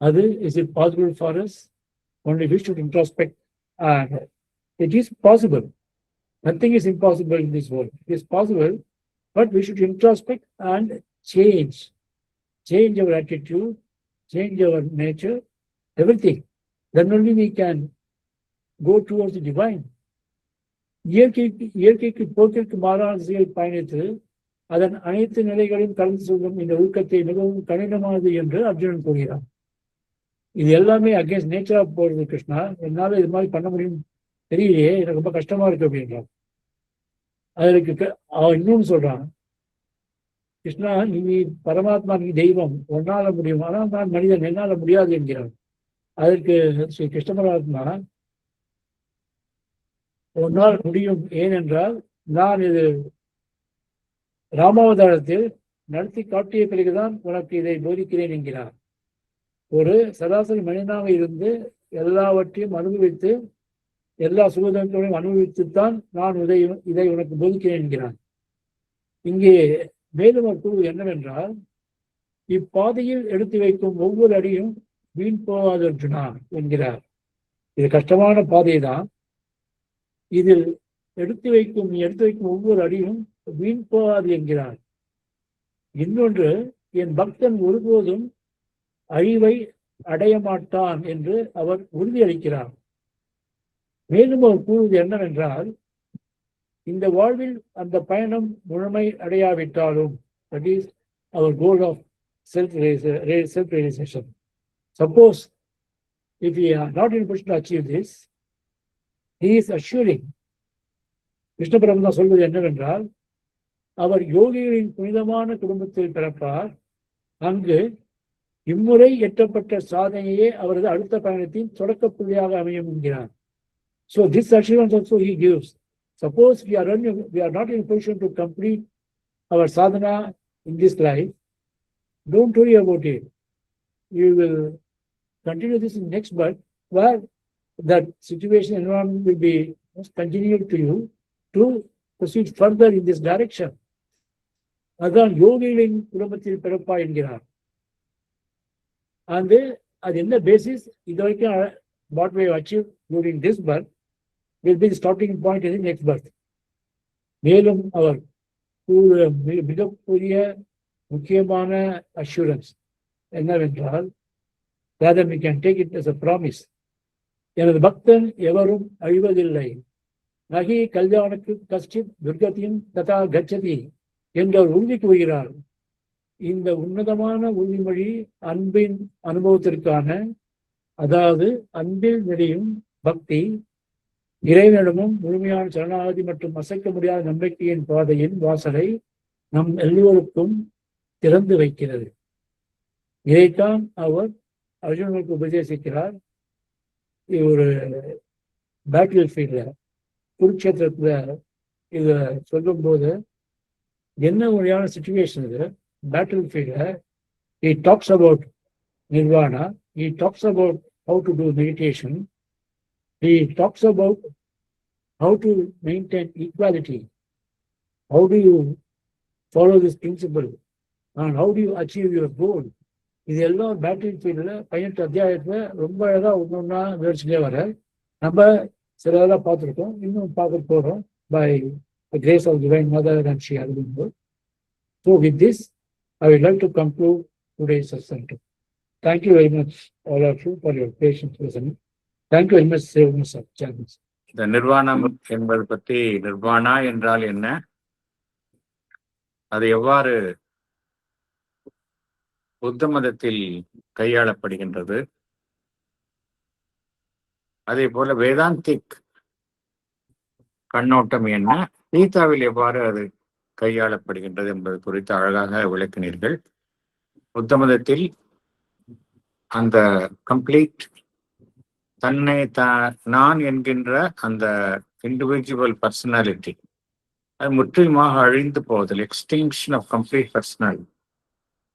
அது is it possible for us? Only we should introspect, and it is possible. Nothing is impossible in this world. It is possible, but we should introspect and change our attitude, change our nature, everything. Then only we can go towards the divine. இயற்கைக்கு போக்கிற்கு மாறான திசையில் பயணித்து அதன் அனைத்து நிலைகளையும் கலந்து சொல்லும் இந்த ஒழுக்கத்தை மிகவும் கடினமானது என்று அர்ஜுனன் கூறுகிறார். இது எல்லாமே அகேன்ஸ்ட் நேச்சரா போறது. கிருஷ்ணா, என்னால இது மாதிரி பண்ண முடியும் தெரியலையே, எனக்கு ரொம்ப கஷ்டமா இருக்கு அப்படின்றான். அதற்கு அவன் இன்னொன்னு சொல்றான், கிருஷ்ணா நீ பரமாத்மா, நீ தெய்வம், உன்னால முடியும், ஆனால் நான் மனிதன், என்னால முடியாது என்கிறான். அதற்கு ஸ்ரீ கிருஷ்ண பரமாத்மா, உன்னால் முடியும், ஏனென்றால் நான் இது ராமாவதாரத்தில் நடத்தி காட்டிய பிறகுதான் உனக்கு இதை போதிக்கிறேன் என்கிறார். ஒரு சராசரி மனிதனாக இருந்து எல்லாவற்றையும் அனுபவித்து எல்லா சுகதங்களையும் அனுபவித்துத்தான் நான் இதை உனக்கு போதிக்கிறேன் என்கிறான். இங்கே மேலும் ஒரு கூறு என்னவென்றால், இப்பாதையில் எடுத்து வைக்கும் ஒவ்வொரு அடியும் வீண் போகாது அர்ஜுனா என்கிறார். இது கஷ்டமான பாதை தான். இதில் எடுத்து வைக்கும் ஒவ்வொரு அடியும் வீண் போகாது என்கிறார். இன்னொன்று, என் பக்தன் ஒருபோதும் அழிவை அடைய மாட்டான் என்று அவர் உறுதியளிக்கிறார். மேலும் அவர் கூறுவது என்னவென்றால், இந்த வாழ்வில் அந்த பயணம் முழுமை அடையாவிட்டாலும், that is our goal of self-realization. Suppose if we are not in a position to achieve this, he is assuring Krishna பரமதா சொல்வது என்னவென்றால், அவர் யோகிகளின் புனிதமான குடும்பத்தில் பிறப்பார். அங்கு இம்முறை எட்டப்பட்ட சாதனையே அவரது அடுத்த பயணத்தின் தொடக்க புள்ளியாக அமையும் என்கிறார். So this assurance also he gives. Suppose we are not in a position to complete our sadhana in this life, don't worry about it. You will continue this in next birth, where that situation environment will be continued to you to proceed further in this direction. அதான் யோகிகளின் குடும்பத்தில் பிறப்பா என்கிறார். And அது என்ன basis, இது வரைக்கும் what we have achieved during this birth will be the starting point in the next birth. மேலும் அவர் மிகப்பெரிய முக்கியமான அஷூரன்ஸ் என்னவென்றால், rather we can take it as a promise. எனது பக்தன் எவரும் அழிவதில்லை. நகி கல்யாணுக்கு கஷ்டித் துர்கத்தின் ததா கச்சதி என்று அவர் உறுதி கூறுகிறார். இந்த உன்னதமான உறுதிமொழி அன்பின் அனுபவத்திற்கான, அதாவது அன்பில் நிறையும் பக்தி, இறைவனிடமும் முழுமையான சரணாகதி மற்றும் அசைக்க முடியாத நம்பிக்கையின் பாதையின் வாசலை நம் எல்லோருக்கும் திறந்து வைக்கிறது. இதைத்தான் அவர் அர்ஜுனனுக்கு உபதேசிக்கிறார். ஒரு பேட்டில் ஃபீல்ட்ல, குருட்சேத்திரத்துல இத சொல்லும் போது என்ன வகையான சிச்சுவேஷன் இது, பேட்டில் ஃபீல்ட்ல he talks about nirvana, he talks about how to do meditation, he talks about how to maintain equality, how do you follow this principle and how do you achieve your goal. இது எல்லாம் battle ஃபீல்ட்ல 18 அத்தியாயத்துல ரொம்ப அழகா ஒன்னொன்னா விவரிச்சுட்டே வர, நம்ம சிலதெல்லாம் பார்த்துருக்கோம், இன்னும் பார்க்க போறோம் by the grace of Divine Mother and Sri Aurobindo. So with this, I would like to conclude today's session. Thank you very much all of you for your patience listening. Thank you very much, Mr. Chairman. இந்த நிர்வாணம் என்பது பற்றி, nirvana என்றால் என்ன, அது எவ்வாறு புத்த மதத்தில் கையாளப்படுகின்றது, அதே போல வேதாந்திக் கண்ணோட்டம் என்ன, கீதாவில் எவ்வாறு அது கையாளப்படுகின்றது என்பது குறித்து அழகாக விளக்கினீர்கள். புத்த மதத்தில் அந்த கம்ப்ளீட் தன்னை நான் என்கின்ற அந்த இண்டிவிஜுவல் பர்சனாலிட்டி அது முற்றிலுமாக அழிந்து போவதில், எக்ஸ்டிங்ஷன் ஆஃப் கம்ப்ளீட் பர்சனாலிட்டி,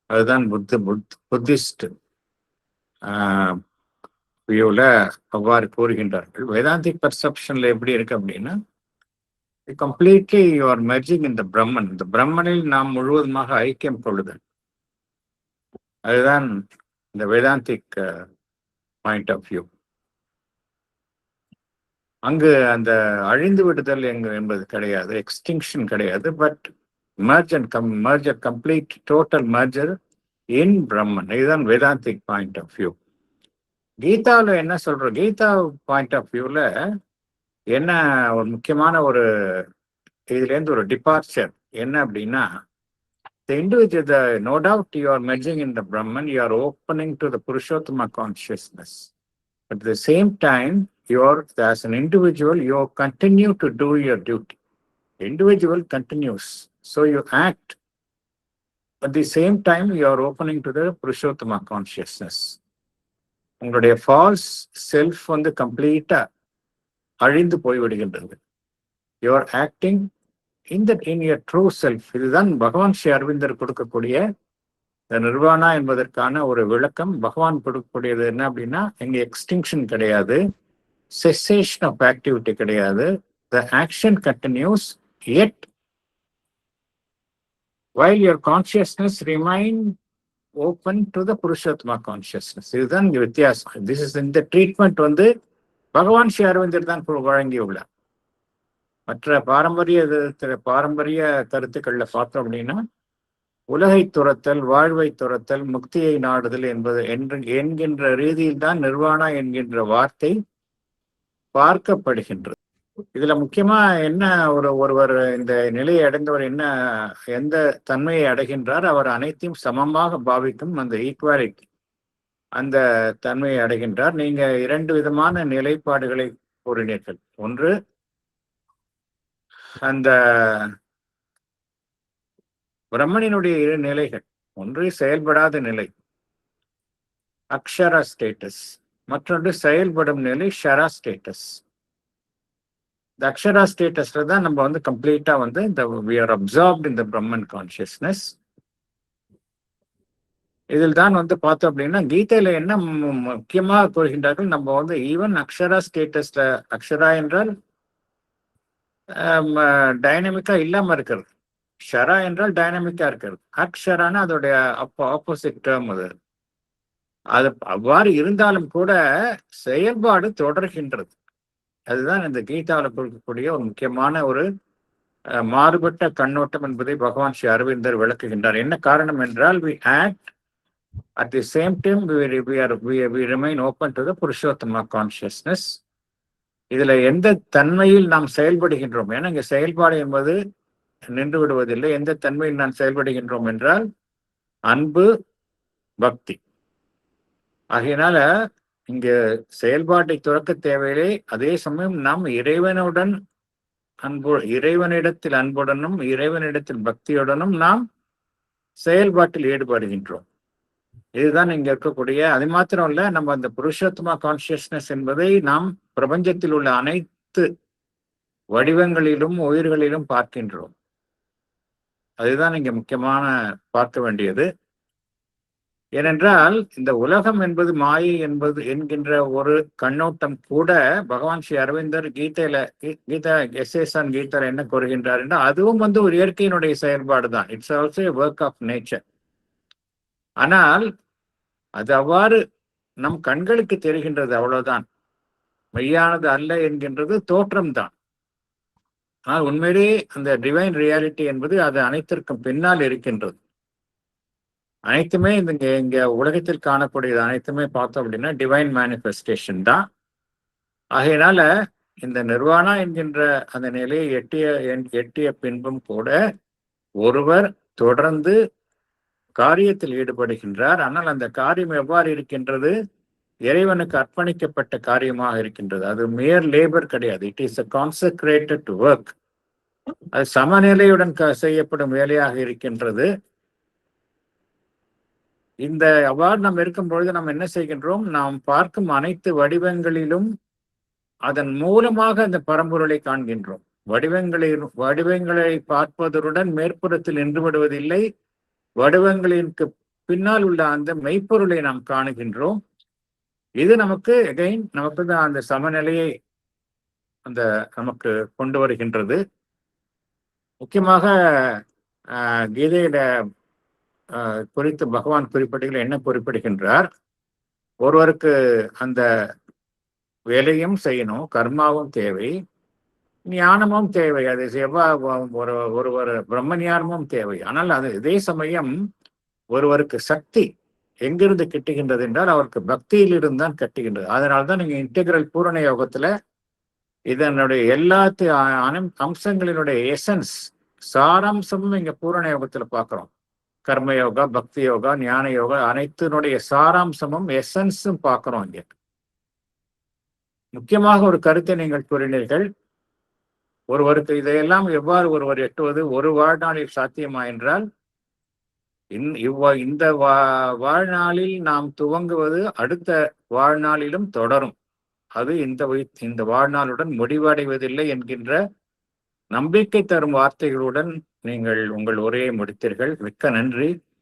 அதுதான் புத்திஸ்ட் வியூவில் அவ்வாறு கூறுகின்றார்கள். வேதாந்திக் பர்செப்ஷன்ல எப்படி இருக்கு அப்படின்னா, கம்ப்ளீட்லி யூ ஆர் மெர்ஜிங் இன் த பிரம்மன், இந்த பிரம்மனில் நாம் முழுவதுமாக ஐக்கியம் கொள்ளுதல், அதுதான் இந்த வேதாந்திக் பாயிண்ட் ஆஃப் வியூ. அங்கு அந்த அழிந்து விடுதல் என்பது கிடையாது, எக்ஸ்டிங்ஷன் கிடையாது, but merger, complete total merger in Brahman. இதுதான் வேதாந்திக் பாயிண்ட் ஆஃப் வியூ. கீதாவில் என்ன சொல்றோம், கீதா பாயிண்ட் ஆஃப் வியூல என்ன ஒரு முக்கியமான ஒரு இதுல இருந்து ஒரு டிபார்ச்சர் என்ன அப்படின்னா, the individual, no doubt you are merging in the Brahman, you are opening to the Purushottama consciousness. But at the same time, as an individual, you continue to do your duty. The individual continues. So you act. At the same time, you are opening to the Purushottama consciousness. உங்களுடைய falls self கம்ப்ளீட்டா அழிந்து போய்விடுகின்றது. You are acting in your true self. இதுதான் பகவான் ஸ்ரீ அரவிந்தர் கொடுக்கக்கூடிய இந்த nirvana என்பதற்கான ஒரு விளக்கம். பகவான் கொடுக்கக்கூடியது என்ன அப்படின்னா, எங்க எக்ஸ்டிங்ஷன் கிடையாது, cessation of activity கிடையாது. The action continues, yet while your consciousness remain open to the Purushottama consciousness. இதுதான் இங்க வித்தியாசம். This is இந்த ட்ரீட்மெண்ட் பகவான் ஸ்ரீ அரவிந்தர் தான் வழங்கியுள்ளார். மற்ற பாரம்பரிய கருத்துக்கள்ல பார்த்தோம் அப்படின்னா, உலகை துரத்தல், வாழ்வை துரத்தல், முக்தியை நாடுதல் என்கின்ற ரீதியில் தான் நிர்வாணா என்கின்ற வார்த்தை பார்க்கப்படுகின்றது. இதுல முக்கியமா என்ன, ஒருவர் இந்த நிலையை அடைந்தவர் எந்த தன்மையை அடைகின்றார், அவர் அனைத்தையும் சமமாக பாவிக்கும் அந்த ஈக்குவாலிட்டி, அந்த தன்மையை அடைகின்றார். நீங்க 2 விதமான நிலைப்பாடுகளை கூறினீர்கள். ஒன்று, அந்த பிரம்மனினுடைய இரு நிலைகள், ஒன்று செயல்படாத நிலை அக்ஷரா ஸ்டேட்டஸ், மற்றொன்று செயல்படும் நிலை ஷரா ஸ்டேட்டஸ். இந்த அக்ஷரா ஸ்டேட்டஸ்ல தான் நம்ம வந்து கம்ப்ளீட்டா வந்து இந்த we are absorbed in the Brahman consciousness. இதில் தான் வந்து பார்த்தோம் அப்படின்னா கீதையில என்ன முக்கியமாக கூறுகின்றார்கள், நம்ம வந்து ஈவன் அக்ஷரா ஸ்டேட்டஸ்ல, அக்ஷரா என்றால் டைனமிக்கா இல்லாம இருக்கிறது, ஷரா என்றால் டைனமிக்கா இருக்கிறது, அக்ஷரான அதோடைய ஆப்போசிட் டேர்ம் அது. அது அவ்வாறு இருந்தாலும் கூட செயல்பாடு தொடர்கின்றது. அதுதான் இந்த கீதாவில் கொடுக்கக்கூடிய ஒரு முக்கியமான ஒரு மாறுபட்ட கண்ணோட்டம் என்பதை பகவான் ஸ்ரீ அரவிந்தர் விளக்குகின்றார். என்ன காரணம் என்றால் we act at the same time we remain open to the Purushottama consciousness. இதுல எந்த தன்மையில் நாம் செயல்படுகின்றோம், ஏன்னா இங்க செயல்பாடு என்பது நின்று விடுவதில்லை. எந்த தன்மையில் நாம் செயல்படுகின்றோம் என்றால் அன்பு, பக்தி. ஆகையினால இங்க செயல்பாட்டை துறக்க தேவையில்லை. அதே சமயம் நாம் இறைவனுடன் இறைவனிடத்தில் அன்புடனும் இறைவனிடத்தில் பக்தியுடனும் நாம் செயல்பாட்டில் ஈடுபடுகின்றோம். இதுதான் இங்க இருக்கக்கூடிய. அது மாத்திரம் இல்ல, நம்ம அந்த புருஷோத்தம கான்சியஸ்னஸ் என்பதை நாம் பிரபஞ்சத்தில் உள்ள அனைத்து வடிவங்களிலும் உயிர்களிலும் பார்க்கின்றோம். அதுதான் இங்க முக்கியமான பார்க்க வேண்டியது. ஏனென்றால் இந்த உலகம் என்பது மாயை என்பது என்கின்ற ஒரு கண்ணோட்டம் கூட பகவான் ஸ்ரீ அரவிந்தர் கீதா எஸ்எஸ்ஆன் கீதையில என்ன கூறுகின்றார் என்றால் அதுவும் வந்து ஒரு இயற்கையினுடைய செயல்பாடு தான். It's also work of nature. ஆனால் அது அவ்வாறு நம் கண்களுக்கு தெரிகின்றது, அவ்வளவுதான். மெய்யானது அல்ல என்கின்றது தோற்றம்தான். ஆனால் உண்மையிலேயே அந்த டிவைன் ரியாலிட்டி என்பது அது அனைத்திற்கும் பின்னால் இருக்கின்றது. அனைத்துமே இங்க உலகத்தில் காணக்கூடியது அனைத்துமே பார்த்தோம் அப்படின்னா டிவைன் மேனிஃபெஸ்டேஷன் தான். ஆகையினால இந்த நிர்வாணா என்கின்ற அந்த நிலையை எட்டிய பின்பும் கூட ஒருவர் தொடர்ந்து காரியத்தில் ஈடுபடுகின்றார். ஆனால் அந்த காரியம் எவ்வாறு இருக்கின்றது, இறைவனுக்கு அர்ப்பணிக்கப்பட்ட காரியமாக இருக்கின்றது. அது மேர் லேபர் கிடையாது. It is a consecrated work. அது சமநிலையுடன் செய்யப்படும் வேலையாக இருக்கின்றது. இந்த அவ்வாறு நாம் இருக்கும் பொழுது நாம் என்ன செய்கின்றோம், நாம் பார்க்கும் அனைத்து வடிவங்களிலும் அதன் மூலமாக அந்த பரம்பொருளை காண்கின்றோம். வடிவங்களை பார்ப்பதுடன் மேற்புறத்தில் நின்று விடுவதில்லை. வடிவங்களிற்கு பின்னால் உள்ள அந்த மெய்ப்பொருளை நாம் காணுகின்றோம். இது நமக்கு நமக்கு தான் அந்த சமநிலையை நமக்கு கொண்டு வருகின்றது. முக்கியமாக கீதையில குறித்து பகவான் குறிப்பிடுகிற என்ன குறிப்பிடுகின்றார், ஒருவருக்கு அந்த வேலையும் செய்யணும், கர்மாவும் தேவை, ஞானமும் தேவை. அது ஒருவர் பிரம்ம ஞானமும் தேவை. ஆனால் அது இதே சமயம் ஒருவருக்கு சக்தி எங்கிருந்து கிட்டுகின்றது என்றால் அவருக்கு பக்தியிலிருந்து தான் கட்டுகின்றது. அதனால்தான் நீங்க இன்டெகிரல் பூரண யோகத்துல இதனுடைய எல்லாத்து அம்சங்களினுடைய எசன்ஸ், சாராம்சமும் இங்க பூரண யோகத்துல பார்க்கிறோம். கர்மயோகா, பக்தி யோகா, ஞான யோகா அனைத்தினுடைய சாராம்சமும் எசன்ஸும் பார்க்கிறோம் இங்க. முக்கியமாக ஒரு கருத்தை நீங்கள் கூறினீர்கள், ஒருவருக்கு இதையெல்லாம் எவ்வாறு ஒருவர் எட்டுவது, ஒரு வாழ்நாளில் சாத்தியமா என்றால் இந்த வாழ்நாளில் நாம் துவங்குவது அடுத்த வாழ்நாளிலும் தொடரும். அது இந்த வாழ்நாளுடன் முடிவடைவதில்லை என்கின்ற நம்பிக்கை தரும் வார்த்தைகளுடன் நீங்கள் உங்கள் உரையை முடித்தீர்கள். மிக்க நன்றி.